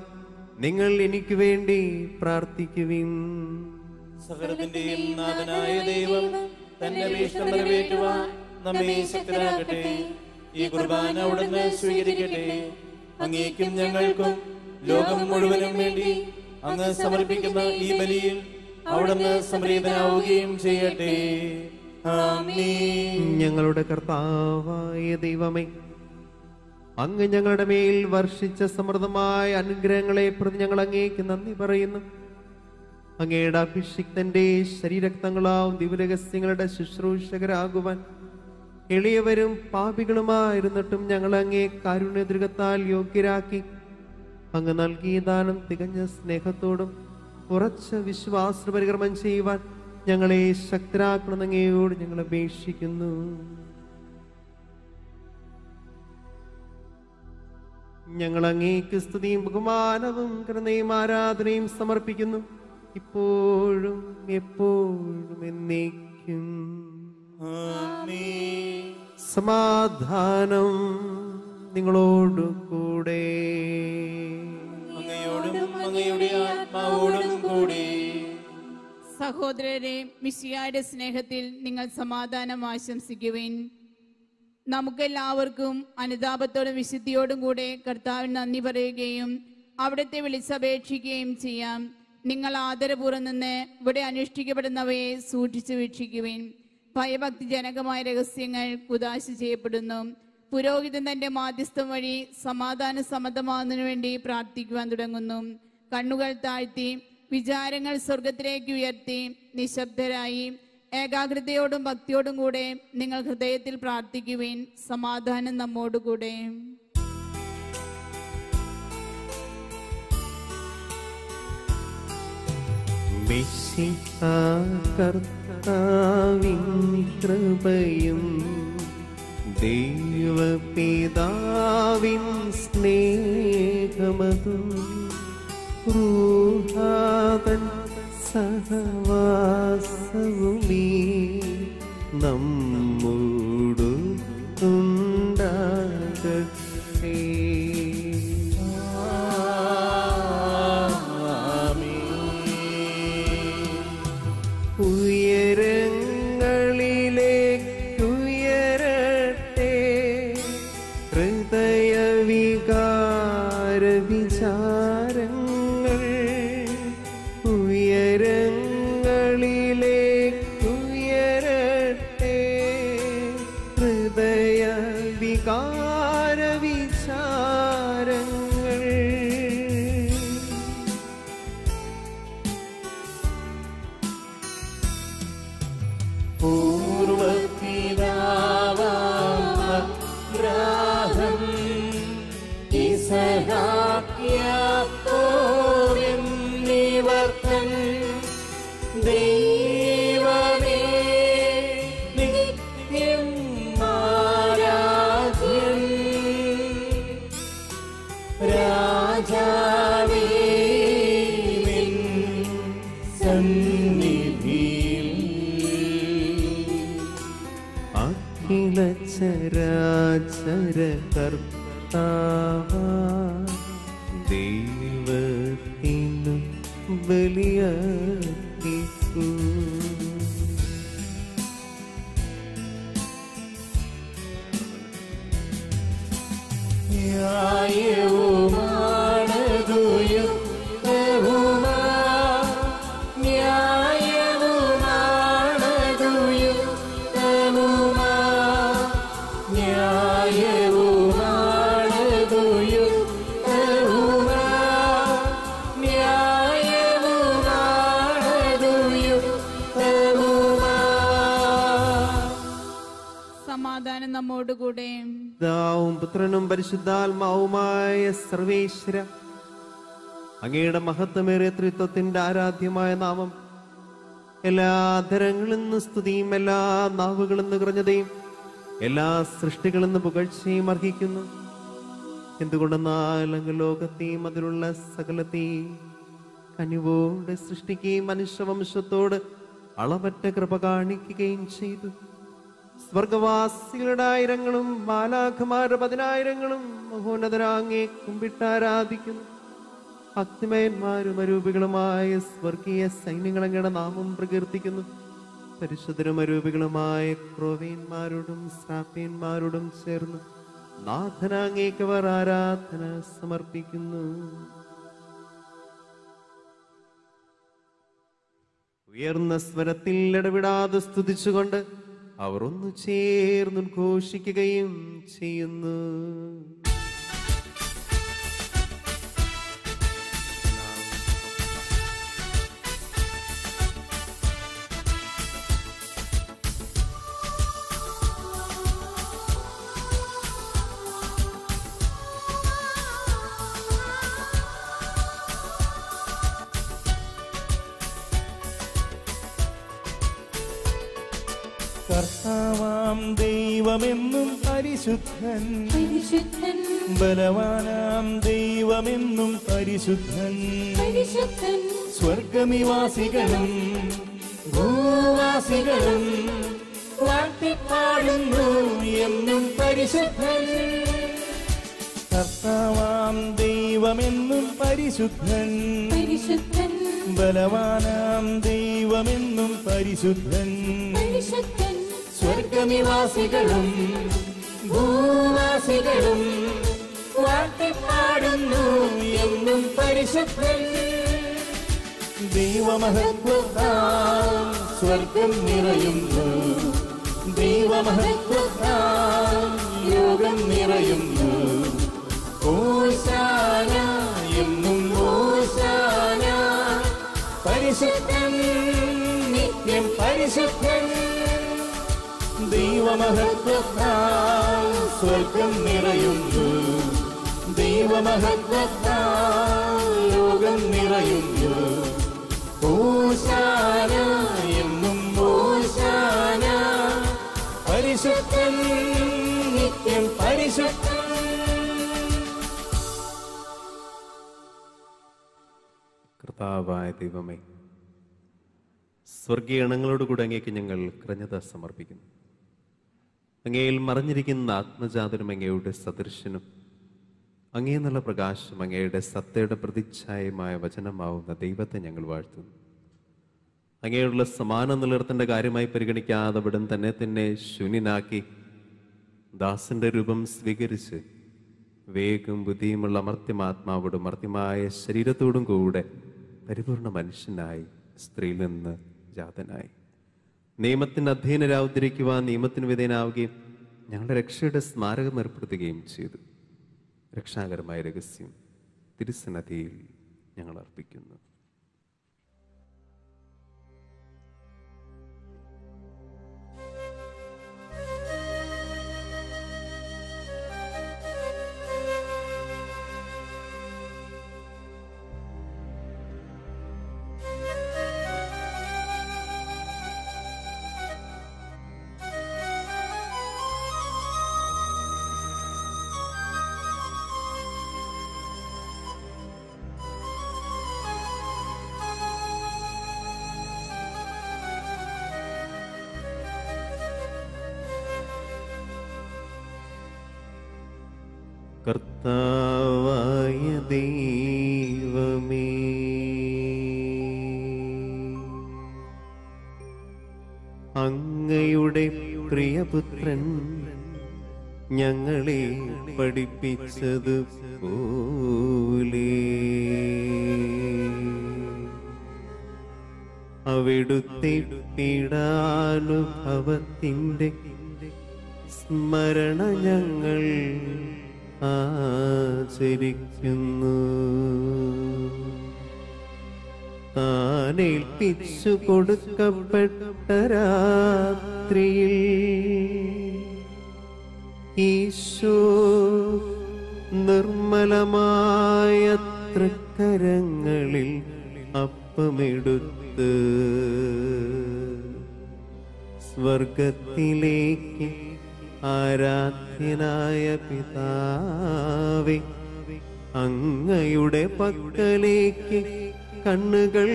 നിങ്ങൾ എനിക്ക് വേണ്ടി പ്രാർത്ഥിക്കുവിൻ. സകലത്തിന്റെയും നാഥനായ ദൈവം തന്റെ അഭീഷ്ടം നിറവേറ്റുവാൻ നമ്മെ ശക്തരാക്കട്ടെ. ഈ കുർബാന അവിടുന്ന് സ്വീകരിക്കട്ടെ. അങ്ങേക്കും ഞങ്ങൾക്കും ലോകം മുഴുവനും വേണ്ടി അങ്ങ് സമർപ്പിക്കുന്ന ഈ ബലിയിൽ അവിടുന്ന് സംപ്രീതനാവുകയും ചെയ്യട്ടെ. ആമേൻ. ഞങ്ങളുടെ കർത്താവായ ദൈവമേ, അങ്ങ് ഞങ്ങളുടെ മേൽ വർഷിച്ച സമൃദ്ധമായ അനുഗ്രഹങ്ങളെ പ്രതി ഞങ്ങൾ അങ്ങേക്ക് നന്ദി പറയുന്നു. അങ്ങയുടെ അഭിഷിക്തന്റെ ശരീരക്തങ്ങളാവും ദിവ്യരഹസ്യങ്ങളുടെ ശുശ്രൂഷകരാകുവാൻ എളിയവരും പാപികളുമായിരുന്നിട്ടും ഞങ്ങൾ അങ്ങേ കാരുണ്യദൃഗത്താൽ യോഗ്യരാക്കി. അങ്ങ് നൽകിയ ദാനം തികഞ്ഞ സ്നേഹത്തോടും ഉറച്ച വിശ്വാസ പരികർമ്മം ചെയ്യുവാൻ ഞങ്ങളെ ശക്തരാക്കണം അങ്ങയോട് ഞങ്ങൾ അപേക്ഷിക്കുന്നു. ഞങ്ങൾ അങ്ങേക്ക് സ്തുതിയും ബഹുമാനവും കരുണയും ആരാധനയും സമർപ്പിക്കുന്നു, ഇപ്പോഴും എപ്പോഴും എന്നേക്കും. ആമേൻ. സമാധാനം നിങ്ങളോടു കൂടെ. അങ്ങയോടും അങ്ങയുടെ ആത്മാവോടും കൂടി. സഹോദരരെ, മിശിഹായുടെ സ്നേഹത്തിൽ നിങ്ങൾ സമാധാനം ആശംസിക്കുവിൻ. നമുക്കെല്ലാവർക്കും അനുതാപത്തോടും വിശുദ്ധിയോടും കൂടെ കർത്താവിന് നന്ദി പറയുകയും അവിടുത്തെ വിളിച്ചപേക്ഷിക്കുകയും ചെയ്യാം. നിങ്ങൾ ആദരപൂർവ്വം നിന്ന് ഇവിടെ അനുഷ്ഠിക്കപ്പെടുന്നവയെ സൂക്ഷിച്ചു വീക്ഷിക്കുവിൻ. ഭയഭക്തിജനകമായ രഹസ്യങ്ങൾ കുദാശ ചെയ്യപ്പെടുന്നു. പുരോഹിതൻ തന്റെ മാധ്യസ്ഥം വഴി സമാധാന സമ്മതമാകുന്നതിനു വേണ്ടി പ്രാർത്ഥിക്കുവാൻ തുടങ്ങുന്നു. കണ്ണുകൾ താഴ്ത്തി വിചാരങ്ങൾ സ്വർഗത്തിലേക്ക് ഉയർത്തി നിശബ്ദരായി ഏകാഗ്രതയോടും ഭക്തിയോടും കൂടെ നിങ്ങൾ ഹൃദയത്തിൽ പ്രാർത്ഥിക്കുവിൻ. സമാധാനം നമ്മോടുകൂടെ. കർത്താവിൻ കൃപയും ദൈവപിതാവിൻ സ്നേഹമതും റൂഹാതൻ സഹവാസവുമീ നമ്മോടു ഉണ്ടാകട്ടെ. ഉയരങ്ങളിലേക്കുയരട്ടെ ഹൃദയവികാര വിചാരങ്ങൾ, ഉയരങ്ങളിലേക്കുയരട്ടെ ഹൃദയവികാര വിചാരങ്ങൾ. പൂർവപിതാവാബ്രാഹം യാക്കോബെന്നിവർത്തൻ ദൈവമേ നിത്യം ആരാധ്യൻ. രാജാവേ നിൻ സന്നിധിയിൽ അഖില ചരാചര കർത്താവാ ദൈവത്തിനു ബലിയർപ്പിക്കൂ. ന്യായവുമാണതുയുക്തവുമാ, ന്യായവുമാണതുയുക്തവുമാ, ന്യായവുമാണതുയുക്തവുമാ, ന്യായവുമാണതുയുക്തവുമാ. സമാധാനം നമ്മോടുകൂടെ. പിതാവും പുത്രനും പരിശുദ്ധാത്മാവുമായ സർവേശ്വര, അങ്ങയുടെ മഹത്വമേറിയ ത്രിത്വത്തിന്റെ ആരാധ്യമായ നാമം എല്ലാ അധരങ്ങളിൽ നിന്ന് സ്തുതിയും എല്ലാ നാവുകളിൽ നിന്ന് കുറഞ്ഞതയും എല്ലാ സൃഷ്ടികളിൽ നിന്ന് പുകഴ്ചയും അർഹിക്കുന്നു. എന്തുകൊണ്ടെന്നാൽ അങ്ങ് ലോകത്തെയും അതിലുള്ള സകലത്തെയും കനിവോടെ സൃഷ്ടിക്കുകയും മനുഷ്യവംശത്തോട് അളവറ്റ കൃപ കാണിക്കുകയും ചെയ്തു. സ്വർഗവാസികളുടെ ആയിരങ്ങളും മാലാഖമാരുടെ 10,000ങ്ങളും മഹോന്നതരാങ്ങെ കുമ്പിട്ടാരാധിക്കുന്നു. ഭക്തിമയന്മാരും അരൂപികളുമായ സ്വർഗീയ സൈന്യങ്ങളങ്ങയുടെ നാമം പ്രകീർത്തിക്കുന്നു. പരിശുദ്ധരും അരൂപികളുമായ ക്രോവേന്മാരോടും ശ്രാപ്യന്മാരോടും ചേർന്ന് നാഥനാങ്ങേക്കവർ ആരാധന സമർപ്പിക്കുന്നു. ഉയർന്ന സ്വരത്തിൽ ഇടവിടാതെ സ്തുതിച്ചുകൊണ്ട് അവർ ഒന്നു ചേർന്ന് ഉദ്ഘോഷിക്കുകയും ചെയ്യുന്നു. കർത്താവാം ദൈവമെന്നും പരിശുദ്ധൻ, പരിശുദ്ധൻ ബലവാനാം ദൈവമെന്നും പരിശുദ്ധൻ. പരിശുദ്ധൻ സ്വർഗനിവാസികളും ഭൂവാസികളും വാഴ്ത്തിപ്പാടുന്നു എന്നും പരിശുദ്ധൻ. കർത്താവാം ദൈവമെന്നും പരിശുദ്ധൻ, പരിശുദ്ധൻ ബലവാനാം ദൈവമെന്നും പരിശുദ്ധൻ. പരിശുദ്ധൻ സ്വർഗനിവാസികളും ഭൂവാസികളും വാഴ്ത്തിപ്പാടുന്നു എന്നും പരിശുദ്ധൻ. ദൈവമഹത്വത്താൽ സ്വർഗം നിറയുന്നു, ദൈവമഹത്വത്താൽ ലോകം നിറയുന്നു. ഓശാന എന്നും ഓശാന. പരിശുദ്ധൻ നിത്യം പരിശുദ്ധൻ. ദൈവമഹത്വത്താൽ സ്വർഗം നിറയുന്നു. ദൈവമഹത്വത്താൽ ലോകം നിറയുന്നു. ഓശാന എന്നും ഓശാന. പരിശുദ്ധൻ നിത്യം പരിശുദ്ധൻ. കർത്താവായ ദൈവമേ, സ്വർഗീയണങ്ങളോടുകൂടി അങ്ങേക്ക് ഞങ്ങൾ കൃതജ്ഞത സമർപ്പിക്കുന്നു. അങ്ങയിൽ മറഞ്ഞിരിക്കുന്ന ആത്മജാതനും അങ്ങയുടെ സദൃശനും അങ്ങേ നല്ല പ്രകാശം അങ്ങയുടെ സത്തയുടെ പ്രതിച്ഛായമായ വചനമാവുന്ന ദൈവത്തെ ഞങ്ങൾ വാഴ്ത്തുന്നു. അങ്ങനെയുള്ള സമാനം നിലനിർത്തേണ്ട കാര്യമായി പരിഗണിക്കാതെ വിടം തന്നെ ശൂന്യനാക്കി ദാസന്റെ രൂപം സ്വീകരിച്ച് വേഗം ബുദ്ധിയുമുള്ള അമർത്യമാത്മാവോടും മർത്യമായ ശരീരത്തോടും കൂടെ പരിപൂർണ മനുഷ്യനായി സ്ത്രീയിൽ നിന്ന് ജാതനായി നിയമത്തിന് അധീനരാവുതിരിക്കുവാൻ നിയമത്തിന് വിധേയനാവുകയും ഞങ്ങളുടെ രക്ഷയുടെ സ്മാരകം ഏർപ്പെടുത്തുകയും ചെയ്തു. രക്ഷാകരമായ രഹസ്യം തിരുസന്നിധിയിൽ ഞങ്ങൾ അർപ്പിക്കുന്നു. കർത്താവായ ദൈവമേ, അങ്ങയുടെ പ്രിയപുത്രൻ ഞങ്ങളെ പഠിപ്പിച്ചത് പോലെ അവിടുത്തെ പീഡാനുഭവത്തിൻ്റെ സ്മരണ ഞങ്ങൾ ആചരിക്കുന്നു. താനേൽപ്പിച്ചു കൊടുക്കപ്പെട്ട രാത്രിയിൽ ഈശോ നിർമ്മലമായ തൃക്കരങ്ങളിൽ അപ്പമെടുത്ത് സ്വർഗത്തിലേക്ക് ആരാധ്യനായ പിതാവേ, അങ്ങയുടെ പക്കലേക്ക് കണ്ണുകൾ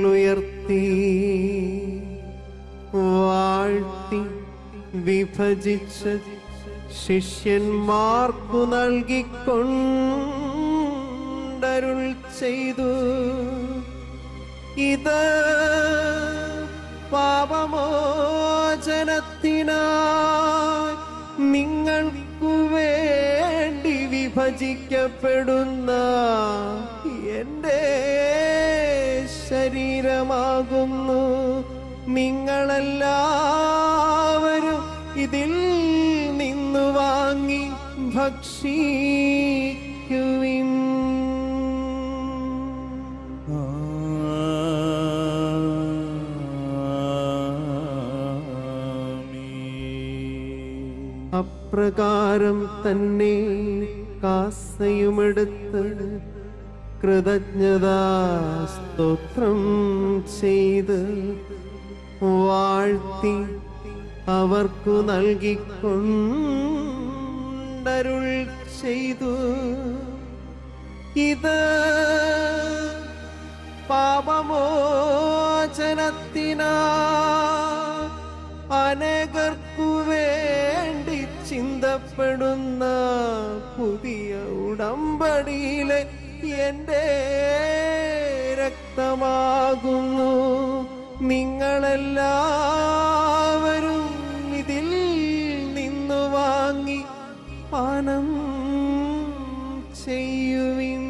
ഉയർത്തി വാഴ്ത്തി വിഭജിച്ച് ശിഷ്യന്മാർക്കു നൽകിക്കൊണ്ടരുൾ ചെയ്തു. ഇത് പാപമോചനത്തിനായി നിങ്ങൾക്കു വേണ്ടി വിഭജിക്കപ്പെടുന്ന എൻ്റെ ശരീരമാകുന്നു. നിങ്ങളെല്ലാവരും ഇതിൽ നിന്നു വാങ്ങി ഭക്ഷിക്കുവിൻ. അപ്രകാരം തന്നെ കാസയുമെടുത്ത് കൃതജ്ഞതാ സ്തോത്രം ചെയ്ത് വാഴ്ത്തി അവർക്കു നൽകിക്കൊണ്ടരുൾ ചെയ്തു. ഇത് പാപമോചനത്തിനാ അനേകർക്കു വേണ്ടി ചിന്തപ്പെടുന്ന പുതിയ ഉടമ്പടിയിലെ എൻ്റെ രക്തമാകുന്നു. നിങ്ങളെല്ലാവരും ഇതിൽ നിന്നു വാങ്ങി പാനം ചെയ്യുവിൻ.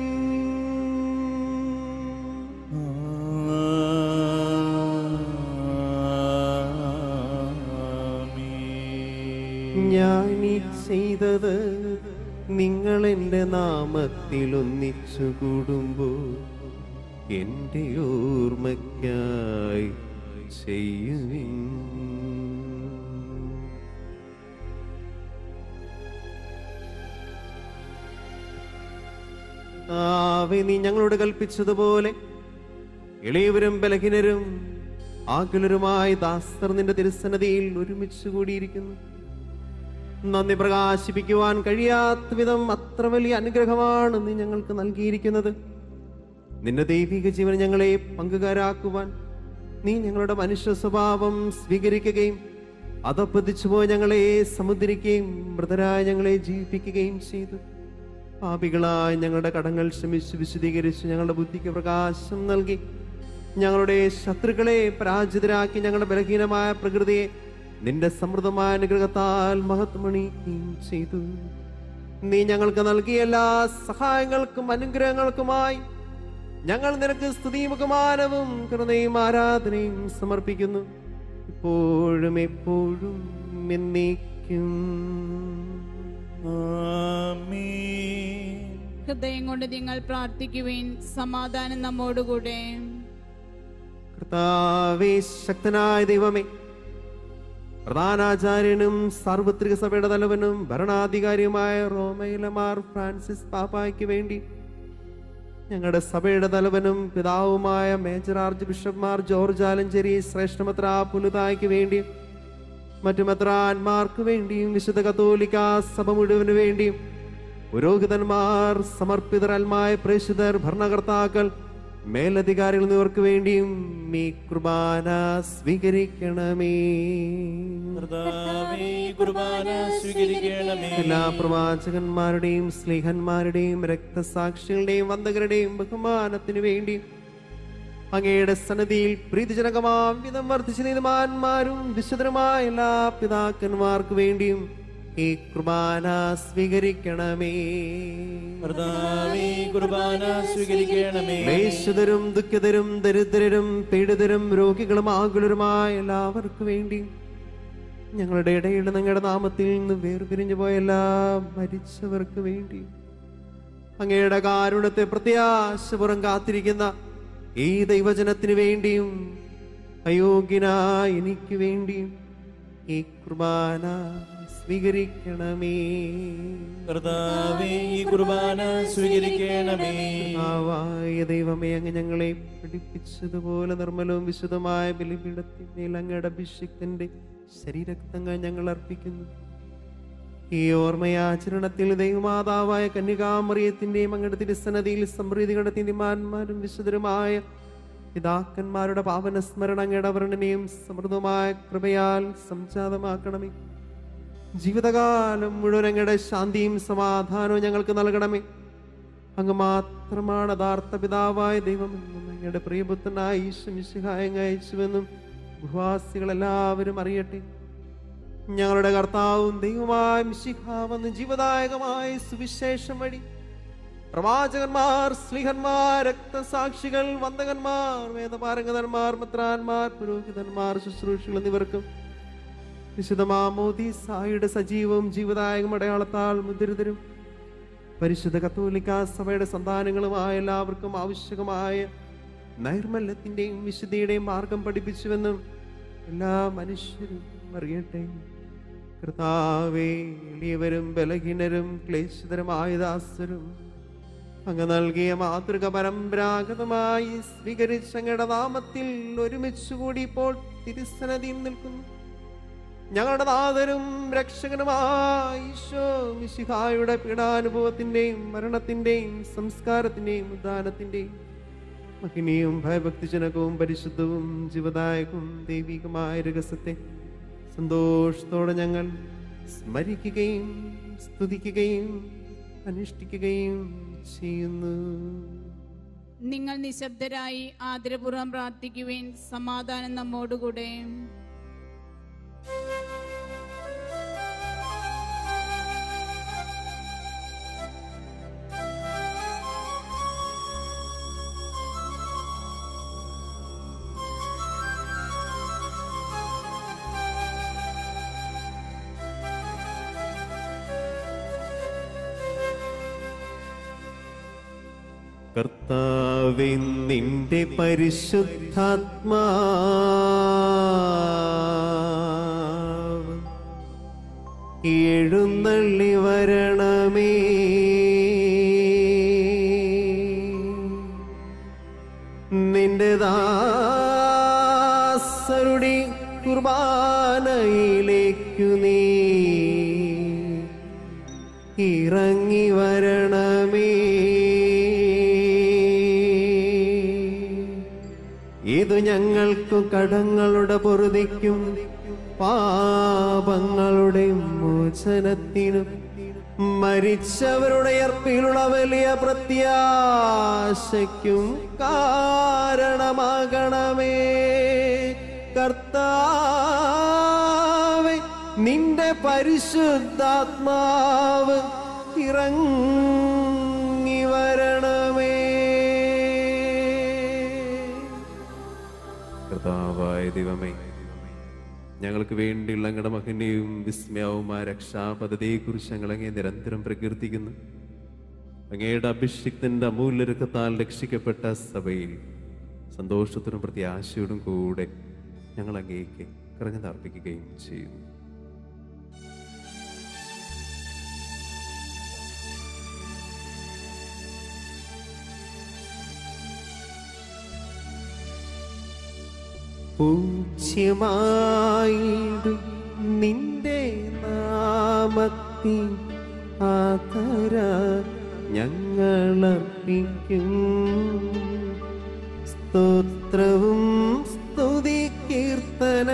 ഞാൻ ഈ ചെയ്തത് നിങ്ങൾ എൻ്റെ നാമത്തിൽ ഒന്നിച്ചു കൂടുമ്പോൾ എൻ്റെ ഓർമ്മയ്ക്കായി ചെയ്യുവിൻ. ആവേ, നീ ഞങ്ങളോട് കൽപ്പിച്ചതുപോലെ എളിയവരും ബലഹീനരും ആകുലരുമായി ദാസർ നിന്റെ തിരുസന്നതിയിൽ ഒരുമിച്ച് കൂടിയിരിക്കുന്നു. നന്ദി പ്രകാശിപ്പിക്കുവാൻ കഴിയാത്ത വിധം അത്ര വലിയ അനുഗ്രഹമാണ് നീ ഞങ്ങൾക്ക് നൽകിയിരിക്കുന്നത്. നിന്റെ ദൈവിക ജീവൻ ഞങ്ങളെ പങ്കുകാരാക്കുവാൻ നീ ഞങ്ങളുടെ മനുഷ്യ സ്വഭാവം സ്വീകരിക്കുകയും അധപ്പതിച്ചുപോയി ഞങ്ങളെ സമുദ്രിക്കുകയും മൃതരായ ഞങ്ങളെ ജീവിപ്പിക്കുകയും ചെയ്തു. പാപികളായ ഞങ്ങളുടെ കടങ്ങൾ ക്ഷമിച്ച് വിശദീകരിച്ച് ഞങ്ങളുടെ ബുദ്ധിക്ക് പ്രകാശം നൽകി ഞങ്ങളുടെ ശത്രുക്കളെ പരാജിതരാക്കി ഞങ്ങളുടെ ബലഹീനമായ പ്രകൃതിയെ നിന്റെ സമൃദ്ധമായ അനുഗ്രഹത്താൽ മഹത്വമണിക്കുകയും ചെയ്തു. നീ ഞങ്ങൾക്ക് നൽകിയ എല്ലാ സഹായങ്ങൾക്കും അനുഗ്രഹങ്ങൾക്കുമായി ഞങ്ങൾ നിനക്ക് സ്തുതിയും ബഹുമാനവും കരുണയും ആരാധനയും സമർപ്പിക്കുന്നു, ഇപ്പോഴും എപ്പോഴും എന്നേക്കും. ആമേൻ. ഹൃദയം കൊണ്ട് നിങ്ങൾ പ്രാർത്ഥിക്കുവിൻ. സമാധാനം നമ്മോടുകൂടെ. കർത്താവേ, ശക്തനായ ദൈവമേ, പ്രധാനാചാര്യനും സാർവത്രിക സഭയുടെ തലവനും ഭരണാധികാരിയുമായ റോമയിലെ മാർ ഫ്രാൻസിസ് പാപ്പായ്ക്ക് വേണ്ടി, ഞങ്ങളുടെ സഭയുടെ തലവനും പിതാവുമായ major archbishop Mar George Alencherry ശ്രേഷ്ഠമെത്ര പുലുതായ്ക്ക് വേണ്ടി, മറ്റു മെത്രാന്മാർക്ക് വേണ്ടിയും വിശുദ്ധ കത്തോലിക്ക സഭ മുഴുവന് വേണ്ടിയും പുരോഹിതന്മാർ, സമർപ്പിതരൽമായ പ്രേക്ഷിതർ, ഭരണകർത്താക്കൾ, മേലധികാരികൾ എന്നിവർക്ക് വേണ്ടിയും ഈ കുർബാന സ്വീകരിക്കണമേ. കർത്താവേ, കുർബാന സ്വീകരിക്കണമേ. എല്ലാ പ്രവാചകന്മാരുടെയും സ്ലീഹന്മാരുടെയും രക്തസാക്ഷികളുടെയും വന്ദകരുടെയും ബഹുമാനത്തിനു വേണ്ടി അങ്ങയുടെ സന്നിധിയിൽ പ്രീതിജനകമാം വിധം വർദ്ധിച്ച നീതിമാന്മാരും വിശുദ്ധരുമായ എല്ലാ പിതാക്കന്മാർക്ക് വേണ്ടിയും ഈ കുർബാന സ്വീകരിക്കണമേ. കർത്താവേ, കുർബാന സ്വീകരിക്കണമേ. ക്ലേശിതരും ദുഃഖിതരും ദരിദ്രരും പീഡിതരും രോഗികളും ആകുലരുമായ എല്ലാവർക്കു വേണ്ടിയും ഞങ്ങളുടെ ഇടയിൽ നിങ്ങളുടെ നാമത്തിൽ നിന്ന് വേർപിരിഞ്ഞു പോയ എല്ലാ മരിച്ചവർക്ക് വേണ്ടിയും അങ്ങയുടെ കാരുണ്യത്തെ പ്രത്യാശപുറം കാത്തിരിക്കുന്ന ഈ ദൈവജനത്തിന് വേണ്ടിയും അയോഗ്യനായ എനിക്ക് വേണ്ടിയും ഈ കുർബാന സ്വീകരിക്കണമേ. കർത്താവേ, ഈ കുർബാന സ്വീകരിക്കണമേ. കർത്താവായ ദൈവമേ, അങ്ങ് ഞങ്ങളെ പഠിപ്പിച്ചതുപോലെ നിർമ്മലവും വിശുദ്ധമായ ബലിപീഠത്തിന്മേൽ അങ്ങയുടെ അഭിഷേകത്തിന്റെ ശരീരക്തങ്ങൾ ഞങ്ങൾ അർപ്പിക്കുന്നു. ഈ ഓർമ്മയാചരണത്തിൽ ദൈവമാതാവായ കന്യകാമറിയത്തിന്റെയും അങ്ങയുടെ തിരുസന്നതിയിൽ സമൃദ്ധികളുടെ നീതിമാന്മാരും വിശുദ്ധരുമായ പിതാക്കന്മാരുടെ പാവന സ്മരണ അങ്ങയുടെ വർണ്ണനയും സമൃദ്ധമായ കൃപയാൽ സംജാതമാക്കണമേ. ജീവിതകാലം മുഴുവൻ അങ്ങയുടെ ശാന്തിയും സമാധാനവും ഞങ്ങൾക്ക് നൽകണമേ. അങ്ങ് മാത്രമാണ് യഥാർത്ഥ പിതാവായ ദൈവമെന്നും അങ്ങയുടെ പ്രിയപുത്രനായ ഈശോ മിശിഹായെ അങ്ങ് അയച്ചുവെന്നും ഭൂവാസികൾ എല്ലാവരും അറിയട്ടെ. ഞങ്ങളുടെ കർത്താവും ദൈവമായ മിശിഹാ വന്ന് ജീവദായകമായ സുവിശേഷം വഴി പ്രവാചകന്മാർ, സ്ലീഹന്മാർ, രക്തസാക്ഷികൾ, വന്ദകന്മാർ, വേദപാരംഗതന്മാർ, മെത്രാന്മാർ, പുരോഹിതന്മാർ, ശുശ്രൂഷികൾ എന്നിവർക്കും വിശുദ്ധ മാമോദീസായുടെ സജീവവും ജീവദായകം അടയാളത്താൽ മുദ്രിതരും പരിശുദ്ധ കത്തോലിക്ക സഭയുടെ സന്താനങ്ങളുമായ എല്ലാവർക്കും ആവശ്യകമായ നൈർമല്യത്തിന്റെയും വിശുദ്ധിയുടെയും മാർഗം പഠിപ്പിച്ചുവെന്നും എല്ലാ മനുഷ്യരും അറിയട്ടെ. കർത്താവേ, എളിയവരും ബലഹീനരും ക്ലേശിതരുമായ ദാസരും അങ്ങ് നൽകിയ മാതൃക പരമ്പരാഗതമായി സ്വീകരിച്ച അങ്ങയുടെ നാമത്തിൽ ഒരുമിച്ചുകൂടി ഇപ്പോൾ തിരുസന്നിധിയിൽ നിൽക്കുന്നു. ഞങ്ങളുടെ നാഥനും രക്ഷകനുമായ ഈശോ മിശിഹായുടെ പീഡാനുഭവത്തിന്റെയും മരണത്തിന്റെയും സംസ്കാരത്തിന്റെയും ഉദ്ധാനത്തിന്റെയും മഹിമയും ഭയഭക്തിജനകവും പരിശുദ്ധവും ജീവദായകവും ദൈവികമായ രഹസ്യത്തെ സന്തോഷത്തോടെ ഞങ്ങൾ സ്മരിക്കുകയും സ്തുതിക്കുകയും അനുഷ്ഠിക്കുകയും ചെയ്യുന്നു. നിങ്ങൾ നിശബ്ദരായി ആദരപൂർവ്വം പ്രാർത്ഥിക്കുവിൻ. സമാധാനം നമ്മോടുകൂടെ. കർത്താവേ, നിന്റെ പരിശുദ്ധാത്മാവ് എഴുന്നള്ളി വരണമേ. നിന്റെ ദാസരുടെ കുർബാനയിലേക്കു നീ ഇറങ്ങി വരണമേ. ഇത് ഞങ്ങൾക്ക് കടങ്ങളുടെ പൊറുതിക്കും പാപങ്ങളുടെ മോചനത്തിനും മരിച്ചവരുടെ ഉയർപ്പിലുള്ള വലിയ പ്രത്യാശയ്ക്കും കാരണമാകണമേ. കർത്താവേ, നിന്റെ പരിശുദ്ധാത്മാവ് ഇറങ്ങി വരണമേ. കർത്താവായ ദൈവമേ, ഞങ്ങൾക്ക് വേണ്ടിയുള്ള അങ്ങയുടെ മഹനീയവും വിസ്മയവുമായ രക്ഷാപദ്ധതിയെക്കുറിച്ച് ഞങ്ങൾ അങ്ങേ നിരന്തരം പ്രകീർത്തിക്കുന്നു. അങ്ങയുടെ അഭിഷിക്തന്റെ അമൂല്യ രക്തത്താൽ രക്ഷിക്കപ്പെട്ട സഭയിൽ സന്തോഷത്തിനും പ്രത്യാശയോടും കൂടെ ഞങ്ങൾ അങ്ങേക്ക് കരഞ്ഞു തർപ്പിക്കുകയും ചെയ്യുന്നു. പൂജ്യമായിടും നിന്റെ നാമത്തിൽ ആദര ഞങ്ങളർപ്പിക്കും. സ്തോത്രവും സ്തുതി കീർത്തനങ്ങളും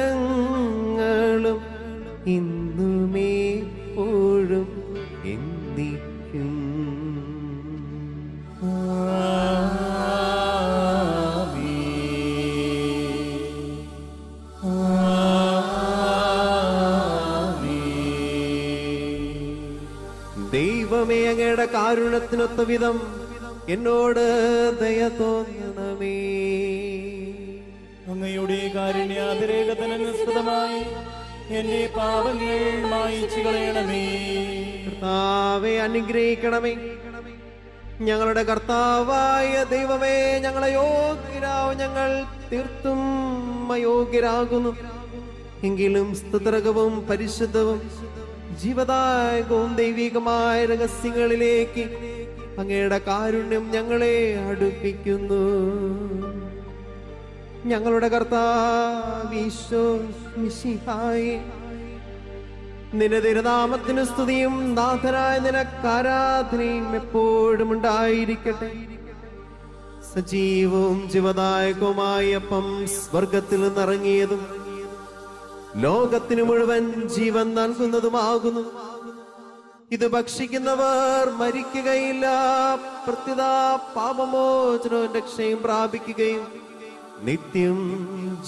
ഇന്നുമേപ്പോഴും എന്നേക്കും. ദൈവമേ, അങ്ങയുടെ കാരുണ്യത്തിനൊത്ത വിധം എന്നോട് ദയ തോന്നണമേ. അങ്ങയുടെ കാരുണ്യാതിരേകതനുസൃതമായി എന്റെ പാപങ്ങൾ മായിച്ചു കളയണമേ. കർത്താവേ, അനുഗ്രഹിക്കണമേ. ഞങ്ങളുടെ കർത്താവായ ദൈവമേ, ഞങ്ങളെ യോഗ്യരാവും ഞങ്ങൾ തീർത്തും അയോഗ്യരാകുന്നു. എങ്കിലും സ്തുതർഗവും പരിശുദ്ധവും ജീവദായകവും ദൈവികമായ രഹസ്യങ്ങളിലേക്ക് അങ്ങയുടെ കാരുണ്യം ഞങ്ങളെ അടുപ്പിക്കുന്നു. ഞങ്ങളുടെ കർത്താവീശോ മിശിഹായേ, നിന്റെ തിരുനാമത്തിന് സ്തുതിയും നാഥനായ നിനക്ക് ആരാധനയും എപ്പോഴും ഉണ്ടായിരിക്കട്ടെ. സജീവവും ജീവദായകവുമായ അപ്പം സ്വർഗത്തിൽ നിന്നിറങ്ങിയതും ലോകത്തിന് മുഴുവൻ ജീവൻ നൽകുന്നതുമാകുന്നു. ഇത് ഭക്ഷിക്കുന്നവർ മരിക്കുകയില്ല, പ്രത്യുത പാപമോചനവും രക്ഷയും പ്രാപിക്കുകയും നിത്യം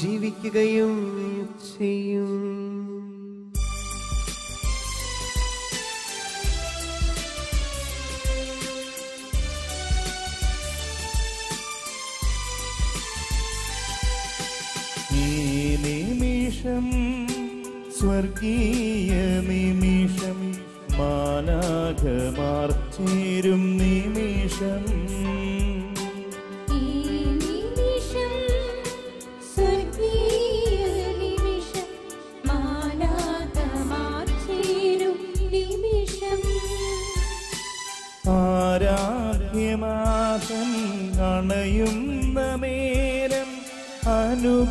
ജീവിക്കുകയും ചെയ്യും. ഈ നിമിഷം സ്വർഗീയ നിമിഷം, മാലാഖമാർ ചേരും നിമിഷം. ഈ നിമിഷം സ്വർഗീയ നിമിഷം, മാലാഖമാർ ചേരും നിമിഷം. ആരാധ്യമാസൻ അണയുന്ന നേരം, അനുഗ്രഹദായക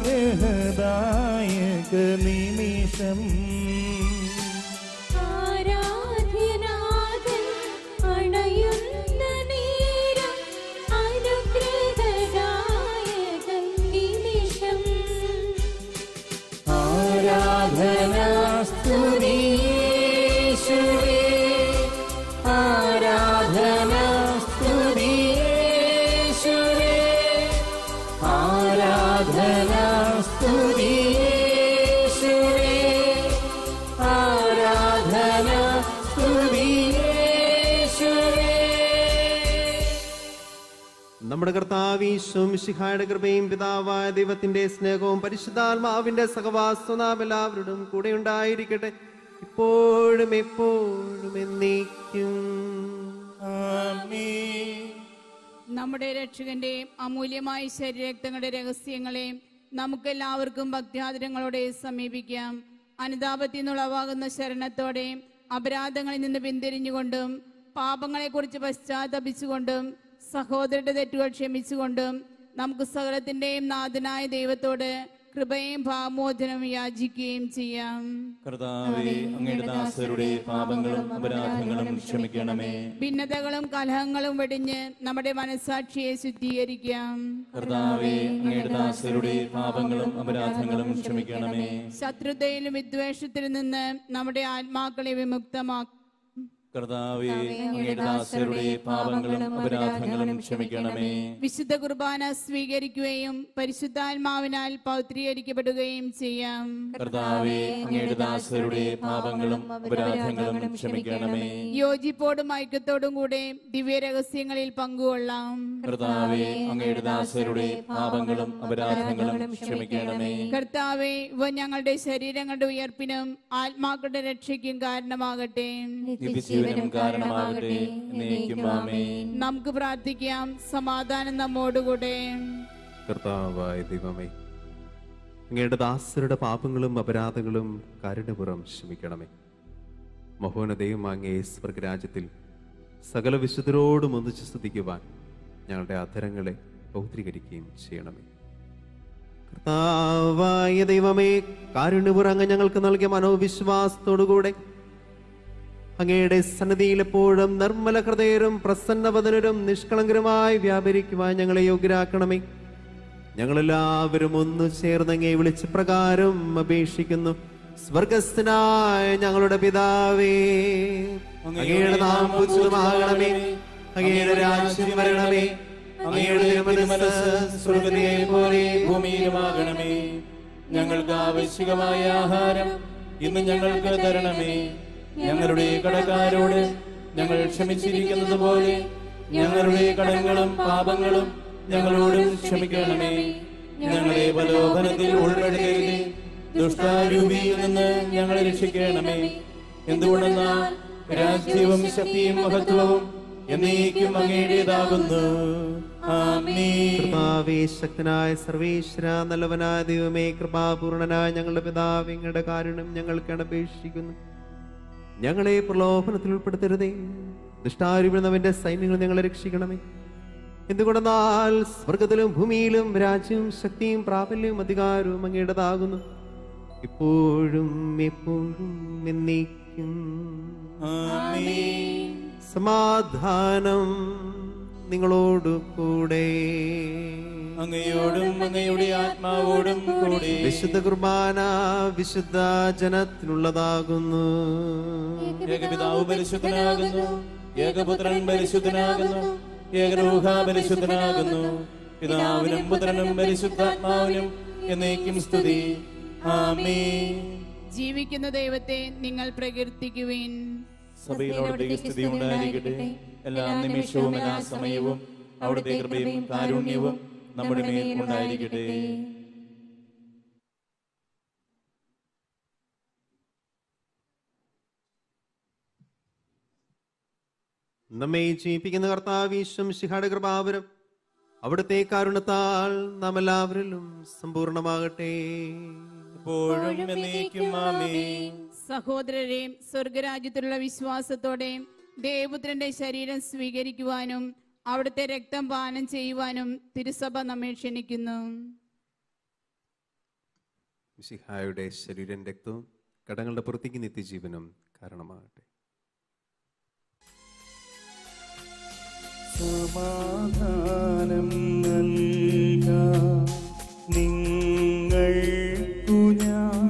നിമിഷം. ആരാധ്യനാഥൻ അണയുന്ന നേരം, അനുഗ്രഹദായക നിമിഷം. ആരാധനാ സ്തുതി യേശുവേ, ആരാധനാ സ്തുതി യേശുവേ, ആരാധനാ സ്തുതി യേശുവേ, ആരാധനാ സ്തുതി യേശുവേ. നമ്മുടെ കർത്താവീശോ മിശിഹായുടെ കൃപയും പിതാവായ ദൈവത്തിന്റെ സ്നേഹവും പരിശുദ്ധാത്മാവിന്റെ സഹവാസവും നാം എല്ലാവരോടും കൂടെ ഉണ്ടായിരിക്കട്ടെ, ഇപ്പോഴും എപ്പോഴും എന്നേക്കും. ആമേൻ. നമ്മുടെ രക്ഷകന്റെ അമൂല്യമായ ശരീരരക്തങ്ങളുടെ രഹസ്യങ്ങളെ നമുക്കെല്ലാവർക്കും ഭക്ത്യാദരങ്ങളോടെ സമീപിക്കാം. അനുതാപത്തിൽ നിന്നുളവാകുന്ന ശരണത്തോടെ അപരാധങ്ങളിൽ നിന്ന് പിന്തിരിഞ്ഞുകൊണ്ടും പാപങ്ങളെക്കുറിച്ച് പശ്ചാത്തപിച്ചുകൊണ്ടും സഹോദരന്റെ തെറ്റുകൾ ക്ഷമിച്ചുകൊണ്ടും നമുക്ക് സകലത്തിന്റെയും നാഥനായ ദൈവത്തോട് കൃപയും ഭാവമോചനവും യാചിക്കുകയും ചെയ്യാം. കർത്താവേ, അങ്ങയുടെ ദാസരുടെ പാപങ്ങളും അപരാധങ്ങളും ക്ഷമിക്കണമേ. ഭിന്നതകളും കലഹങ്ങളും വെടിഞ്ഞ് നമ്മുടെ മനസ്സാക്ഷിയെ ശുദ്ധീകരിക്കാം. കർത്താവേ, അങ്ങയുടെ ദാസരുടെ പാപങ്ങളും അപരാധങ്ങളും ക്ഷമിക്കണമേ. ശത്രുതയിലും വിദ്വേഷത്തിൽ നിന്ന് നമ്മുടെ ആത്മാക്കളെ വിമുക്തമാക്കാം. കർത്താവേ, അങ്ങയുടെ ദാസരുടെ പാപങ്ങളും അപരാധങ്ങളും ക്ഷമിക്കണമേ. വിശുദ്ധ കുർബാന സ്വീകരിക്കുകയും പരിശുദ്ധാത്മാവിനാൽ പൗത്രീകരിക്കപ്പെടുകയും ചെയ്യാം. കർത്താവേ, അങ്ങയുടെ ദാസരുടെ പാപങ്ങളും അപരാധങ്ങളും ക്ഷമിക്കണമേ. യോജിപ്പോടും ഐക്യത്തോടും കൂടെ ദിവ്യരഹസ്യങ്ങളിൽ പങ്കുകൊള്ളാം. കർത്താവേ, അങ്ങയുടെ ദാസരുടെ പാപങ്ങളും അപരാധങ്ങളും ക്ഷമിക്കണമേ. കർത്താവേ, ഇവ ഞങ്ങളുടെ ശരീരങ്ങളുടെ ഉയർപ്പിനും ആത്മാക്കളുടെ രക്ഷയ്ക്കും കാരണമാകട്ടെ. നിത്യജീവനും കാരണമാകട്ടെ. എന്നേക്കും ആമേൻ. നമുക്ക് പ്രാർത്ഥിക്കാം. സമാധാനം നമ്മോടുകൂടെ. കർത്താവായ ദൈവമേ, അങ്ങയുടെ ദാസരുടെ പാപങ്ങളും അപരാധങ്ങളും കാരുണ്യപൂർവ്വം ക്ഷമിക്കണമേ. മഹോന്നതയും അങ്ങേ സ്വർഗരാജ്യത്തിൽ സകല വിശുദ്ധരോടും ഒന്നിച്ച് സ്തുതിക്കുവാൻ ഞങ്ങളുടെ അധരങ്ങളെ പൗത്രീകരിക്കുകയും ചെയ്യണമേ. കർത്താവായ ദൈവമേ, കാരുണ്യപൂർവ്വം അങ്ങ് ഞങ്ങൾക്ക് നൽകിയ മനോവിശ്വാസത്തോടുകൂടെ അങ്ങയുടെ സന്നിധിയിൽ എപ്പോഴും നിർമ്മല ഹൃദയരും പ്രസന്നവദനരും നിഷ്കളങ്കരുമായി വ്യാപരിക്കുവാൻ ഞങ്ങളെ യോഗ്യരാക്കണമേ. ഞങ്ങളെല്ലാവരും ഒന്നു ചേർന്ന് അങ്ങേ വിളിച്ച പ്രകാരം അപേക്ഷിക്കുന്നു. സ്വർഗസ്ഥനായ ഞങ്ങളുടെ പിതാവേ, അങ്ങയുടെ നാമം പൂജിതമാകണമേ. അങ്ങയുടെ രാജ്യം വരണമേ. അങ്ങയുടെ തിരുമനസ്സ് സ്വർഗ്ഗത്തിലെ പോലെ ഭൂമിയിലുമാകണമേ. ഞങ്ങൾക്ക് ആവശ്യമായ ആഹാരം ഇന്ന് ഞങ്ങൾക്ക് തരണമേ. ഞങ്ങളുടെ കടക്കാരോട് ഞങ്ങൾ ക്ഷമിച്ചിരിക്കുന്നത് പോലെ ഞങ്ങളുടെ കടങ്ങളും പാപങ്ങളും ഞങ്ങളോടും ക്ഷമിക്കണമേ. ഞങ്ങളെ പ്രലോഭനത്തിൽ ഉൾപ്പെടുത്തരുതേ, ദുഷ്ടാരൂപിയിൽ നിന്ന് ഞങ്ങളെ രക്ഷിക്കണമേ. എന്തുകൊണ്ടെന്നാൽ രാജ്യവും ശക്തിയും മഹത്വവും എന്നേക്കും അങ്ങയുടേതാകുന്നു. ആമേൻ. കർത്താവേ, ശക്തനായ സർവേശ്വര, നല്ലവനായ ദൈവമേ, കൃപാപൂർണനായ ഞങ്ങളുടെ പിതാവേ, അങ്ങയുടെ കാരുണ്യം ഞങ്ങൾക്ക് അപേക്ഷിക്കുന്നു. ഞങ്ങളെ പ്രലോഭനത്തിൽ ഉൾപ്പെടുത്തരുതേ, ദുഷ്ടാരൂപിയുടെ സൈന്യങ്ങൾ ഞങ്ങളെ രക്ഷിക്കണമേ. എന്തുകൊണ്ടെന്നാൽ സ്വർഗത്തിലും ഭൂമിയിലും രാജ്യവും ശക്തിയും പ്രാബല്യവും അധികാരവും അങ്ങയുടേതാകുന്നു, ഇപ്പോഴും എപ്പോഴും എന്നേക്കും. ആമേൻ. സമാധാനം നിങ്ങളോടു കൂടെ. അങ്ങയോടും അങ്ങയുടെ ആത്മാവോടും കൂടെ. വിശുദ്ധ കുർബാന വിശുദ്ധ ജനത്തിനുള്ളതാകുന്നു. ഏകപിതാവ് പരിശുദ്ധനാകുന്നു, ഏകപുത്രൻ പരിശുദ്ധനാകുന്നു, ഏകരൂഹ പരിശുദ്ധനാകുന്നു. പിതാവിനും പുത്രനും പരിശുദ്ധാത്മാവിനും എന്നേക്കും സ്തുതി. ആമേൻ. ജീവിക്കുന്ന ദൈവത്തെ നിങ്ങൾ പ്രകീർത്തിക്കുവിൻ. സഭയിലോടത്തേക്ക് സ്തുതി ഉണ്ടായിരിക്കട്ടെ. എല്ലാ നിമിഷവും എല്ലാ സമയവും അവിടുത്തെ കൃപയും കാരുണ്യവും നമ്മുടെ മേൽ ഉണ്ടായിരിക്കട്ടെ. നമ്മെ ജീവിപ്പിക്കുന്ന കർത്താവ് ഈശോമിശിഹായുടെ കൃപാവരം അവിടുത്തെ കാരുണ്യത്താൽ നാം എല്ലാവരിലും സമ്പൂർണമാകട്ടെ. ഇപ്പോഴും എന്നേക്കും ആമേൻ. സഹോദരരെ, സ്വർഗരാജ്യത്തിലുള്ള വിശ്വാസത്തോടെ ദേവപുത്രന്റെ ശരീരം സ്വീകരിക്കുവാനും അവിടുത്തെ രക്തം പാനം ചെയ്യുവാനും തിരുസഭ നമ്മെ ക്ഷണിക്കുന്നു. മിശിഹായുടെ ശരീരം രക്തവും കടങ്ങളുടെ പുറത്തേക്ക് നിത്യജീവനും കാരണമാകട്ടെ. സമാധാനം നൽകാം നിങ്ങൾക്കു ഞാൻ,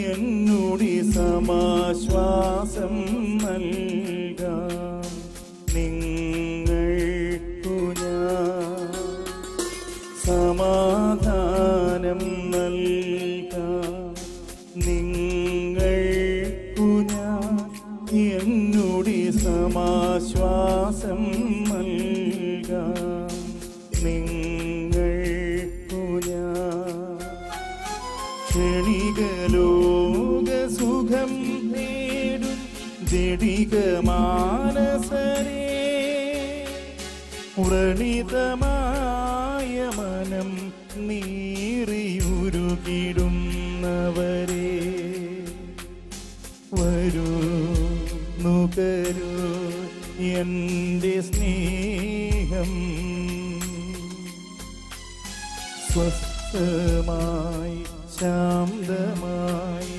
എന്നോട് സമാശ്വാസം നൽകാം നിങ്ങൾക്കു ഞാൻ. സമാധാനം നൽകാം നിങ്ങൾക്കു ഞാൻ, എന്നോട് സമാശ്വാസം നൽകാം നിങ്ങൾക്കു ഞാൻ. ക്ഷണികലോക സുഖം തേടും ജഡിക മാനസരേ, വ്രണിതമായ മനം നീറിയുരുകിടുന്നവരെ വരൂ നുകരൂ എൻ്റെ സ്നേഹം സ്വസ്ഥമായി ശാന്തമായി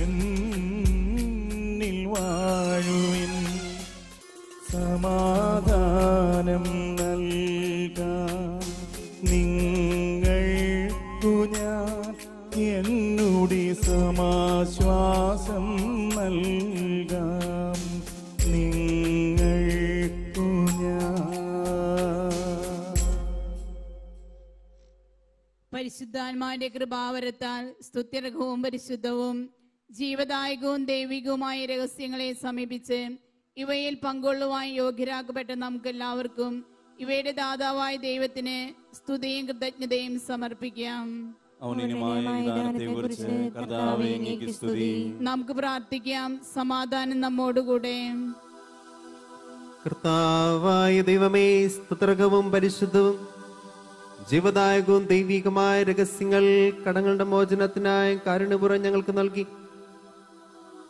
എന്നിൽ വാഴുവിൻ സമാധാനം നൽകാം നിങ്ങൾക്കു ഞാൻ എന്നുടെ സമാശ്വാസം നൽകാം നിങ്ങൾക്കു ഞാൻ. പരിശുദ്ധാത്മാവിന്റെ കൃപാവരത്താൽ സ്തുത്യർഹവും പരിശുദ്ധവും ജീവദായകവും ദൈവികവുമായ രഹസ്യങ്ങളെ സമീപിച്ച് ഇവയിൽ പങ്കൊള്ളുവാൻ യോഗ്യരാക്കപ്പെട്ട നമുക്കെല്ലാവർക്കും ഇവയുടെ ദാതാവായ ദൈവത്തിന് സ്തുതിയും കൃതജ്ഞതയും സമർപ്പിക്കാം. നമുക്ക് പ്രാർത്ഥിക്കാം. സമാധാനം നമ്മോടുകൂടെ. കർത്താവായ ദൈവമേ, സ്തുത്യർഹവും പരിശുദ്ധവും ജീവദായകവും ദൈവികമായ രഹസ്യങ്ങൾ കടങ്ങളുടെ മോചനത്തിനായി കാരുണ്യപൂർവ്വം ഞങ്ങൾക്ക് നൽകി.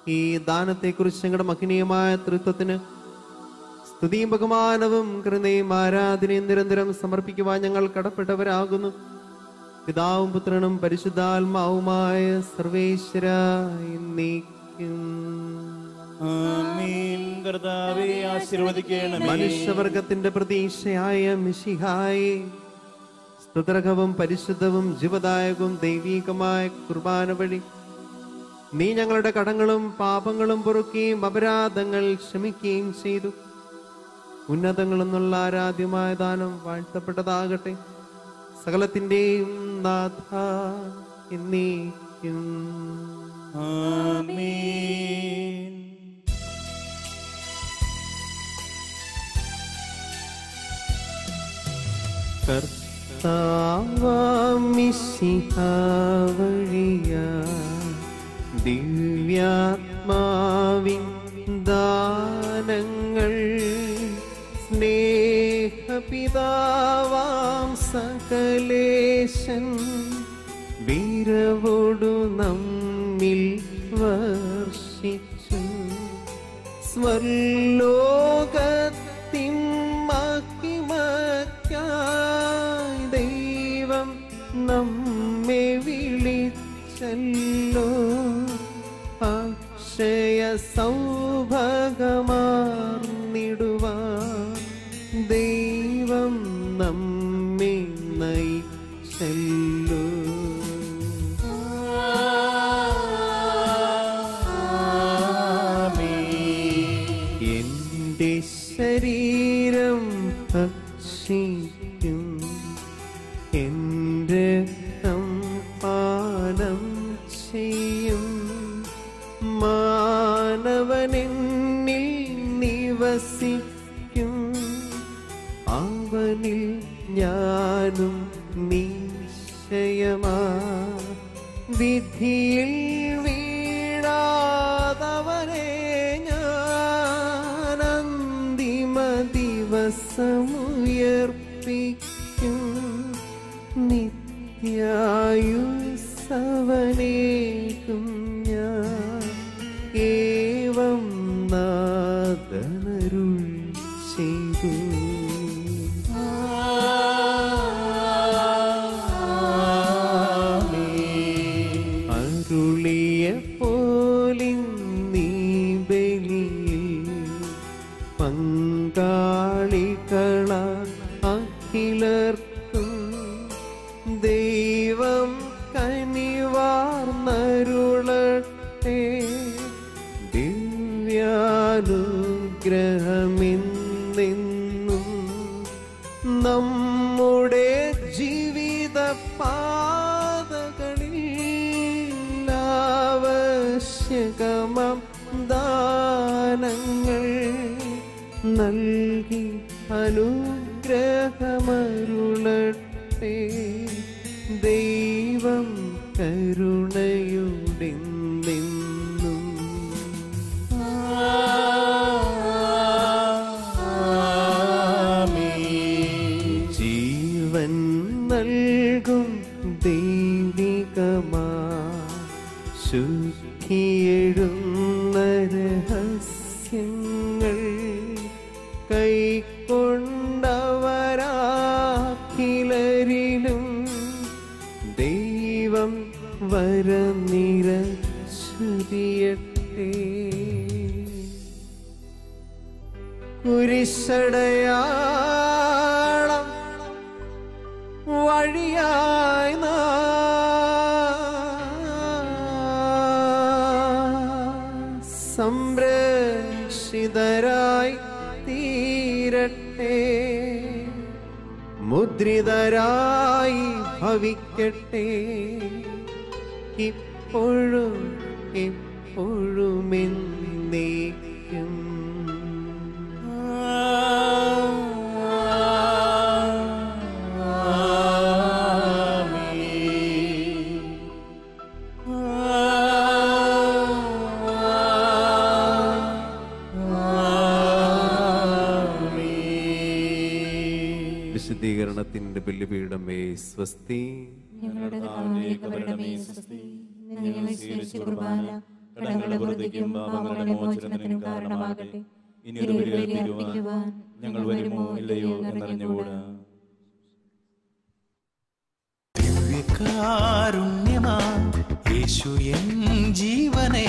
ഈ ദാനത്തെക്കുറിച്ച് ഞങ്ങളുടെ മഹനീയമായ തൃത്വത്തിന് സ്തുതിയും ബഹുമാനവും കരുണയും ആരാധനയും നിരന്തരം സമർപ്പിക്കുവാൻ ഞങ്ങൾ കടപ്പെട്ടവരാകുന്നു. പിതാവും പുത്രനും പരിശുദ്ധാത്മാവുമായ സർവേശ്വര എന്നേക്കും. കർത്താവേ ആശീർവദിക്കണമേ. മനുഷ്യവർഗത്തിന്റെ പ്രതീക്ഷയായ മിശിഹായെ, സ്തുത്യർഹവും പരിശുദ്ധവും ജീവദായകവും ദൈവികമായ കുർബാന വഴി നീ ഞങ്ങളുടെ കടങ്ങളും പാപങ്ങളും പൊറുക്കുകയും അപരാധങ്ങൾ ക്ഷമിക്കുകയും ചെയ്തു. ഉന്നതങ്ങളിൽ നിന്നുള്ള ആരാധ്യമായ ദാനം വാഴ്ത്തപ്പെട്ടതാകട്ടെ. സകലത്തിന്റെയും നാഥ എന്നേക്കും. ആമേൻ. കർത്താവാം മിശിഹാ വഴിയായി ദിവ്യാത്മാവിൻ ദാനങ്ങൾ സ്നേഹപിതാവാം സകലേശൻ വീരവോടു നമ്മിൽ വർഷിച്ചു. സ്വർലോകത്തിൻ മഹിമയ്ക്കായി ദൈവം നമ്മെ വിളിച്ചല്ലോ. അക്ഷയ സൗഭാഗമാർന്നിടുവാൻ ദൈവം നമ്മെ നയിച്ചല്ലോ. എന്റെ ശരീരം ഭക്ഷിക്കും, എന്റെ രക്തം പാനം ചെയ്യും. മാനവനെന്നിൽ നിവസിക്കും, അവനിൽ ഞാനും നിശ്ചയമാ. വിധിയിൽ വീഴാതവനെ ഞാൻ അന്തിമ ദിവസമുയർപ്പിക്കും. നിത്യായുസ്സവനേകും ഞാൻ, ഏവം നാദനരുൾ ചെയ്തു. അരുളിയ പോലിൻ നീ ബലിയിൽ പങ്കാളികള അഖിലർക്കും ദൈവം കനിവാർന്നരുളട്ടെ. ദിവ്യാനുഗ്രഹമെന്നെന്നും നമ്മുടെ ജീവിത പാതകളിൽ ആവശ്യകമാം ദാനങ്ങൾ നൽകി അനുഗ്രഹമരുളട്ടെ. ദൈവം കരുണയുടെന്നെന്നും. ആമേൻ. ജീവൻ നൽകും ദൈവികമാ ശുദ്ധിയെഴുന്ന രഹസ്യങ്ങൾ കൈക്കൊണ്ടവരാഖിലരിലും ദൈവം വരനിരച്ചുരിയട്ടെ. കുരിശടയാളം വഴിയായി സംരക്ഷിതരായി തീരട്ടെ. മുദ്രിതരായി ഭവിക്കട്ടെ. ഇപ്പോഴും എപ്പോഴും എന്നേക്കും. വിശുദ്ധീകരണത്തിന്റെ ബലിപീഠമേ സ്വസ്തി. ഞങ്ങളുടെ കർത്താവേ, കബരിടമേ സ്വസ്തി. ഞങ്ങൾ സ്വീകരിച്ച കുർബാന കടങ്ങളുടെ പുറത്തേക്കും പാപങ്ങളുടെ മോചനത്തിനും കാരണമാകട്ടെ. ഇനി ഒരു ബലി അർപ്പിക്കുവാൻ ഞങ്ങൾ വരുമോ ഇല്ലയോ എന്നറിഞ്ഞുകൂടാ. ദിവ്യകാരുണ്യമാ യേശു എൻ ജീവനെ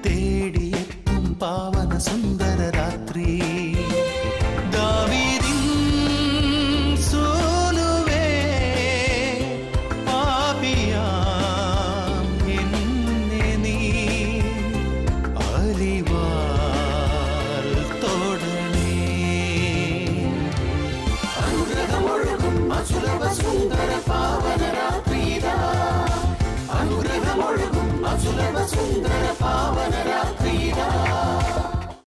തേടിയെത്തും പാവന സുന്ദര രാത്രി. ദാവീദിൻ സോനുവേ പാപിയാം എന്നെ നീ അലിവാൽ തൊടണേ. അനുഗ്രഹമൊഴുകും അസുലഭ സുന്ദര പാവന രാത്രിയിതാ. അനുഗ്രഹമൊഴുകും അസുലഭ സുന്ദര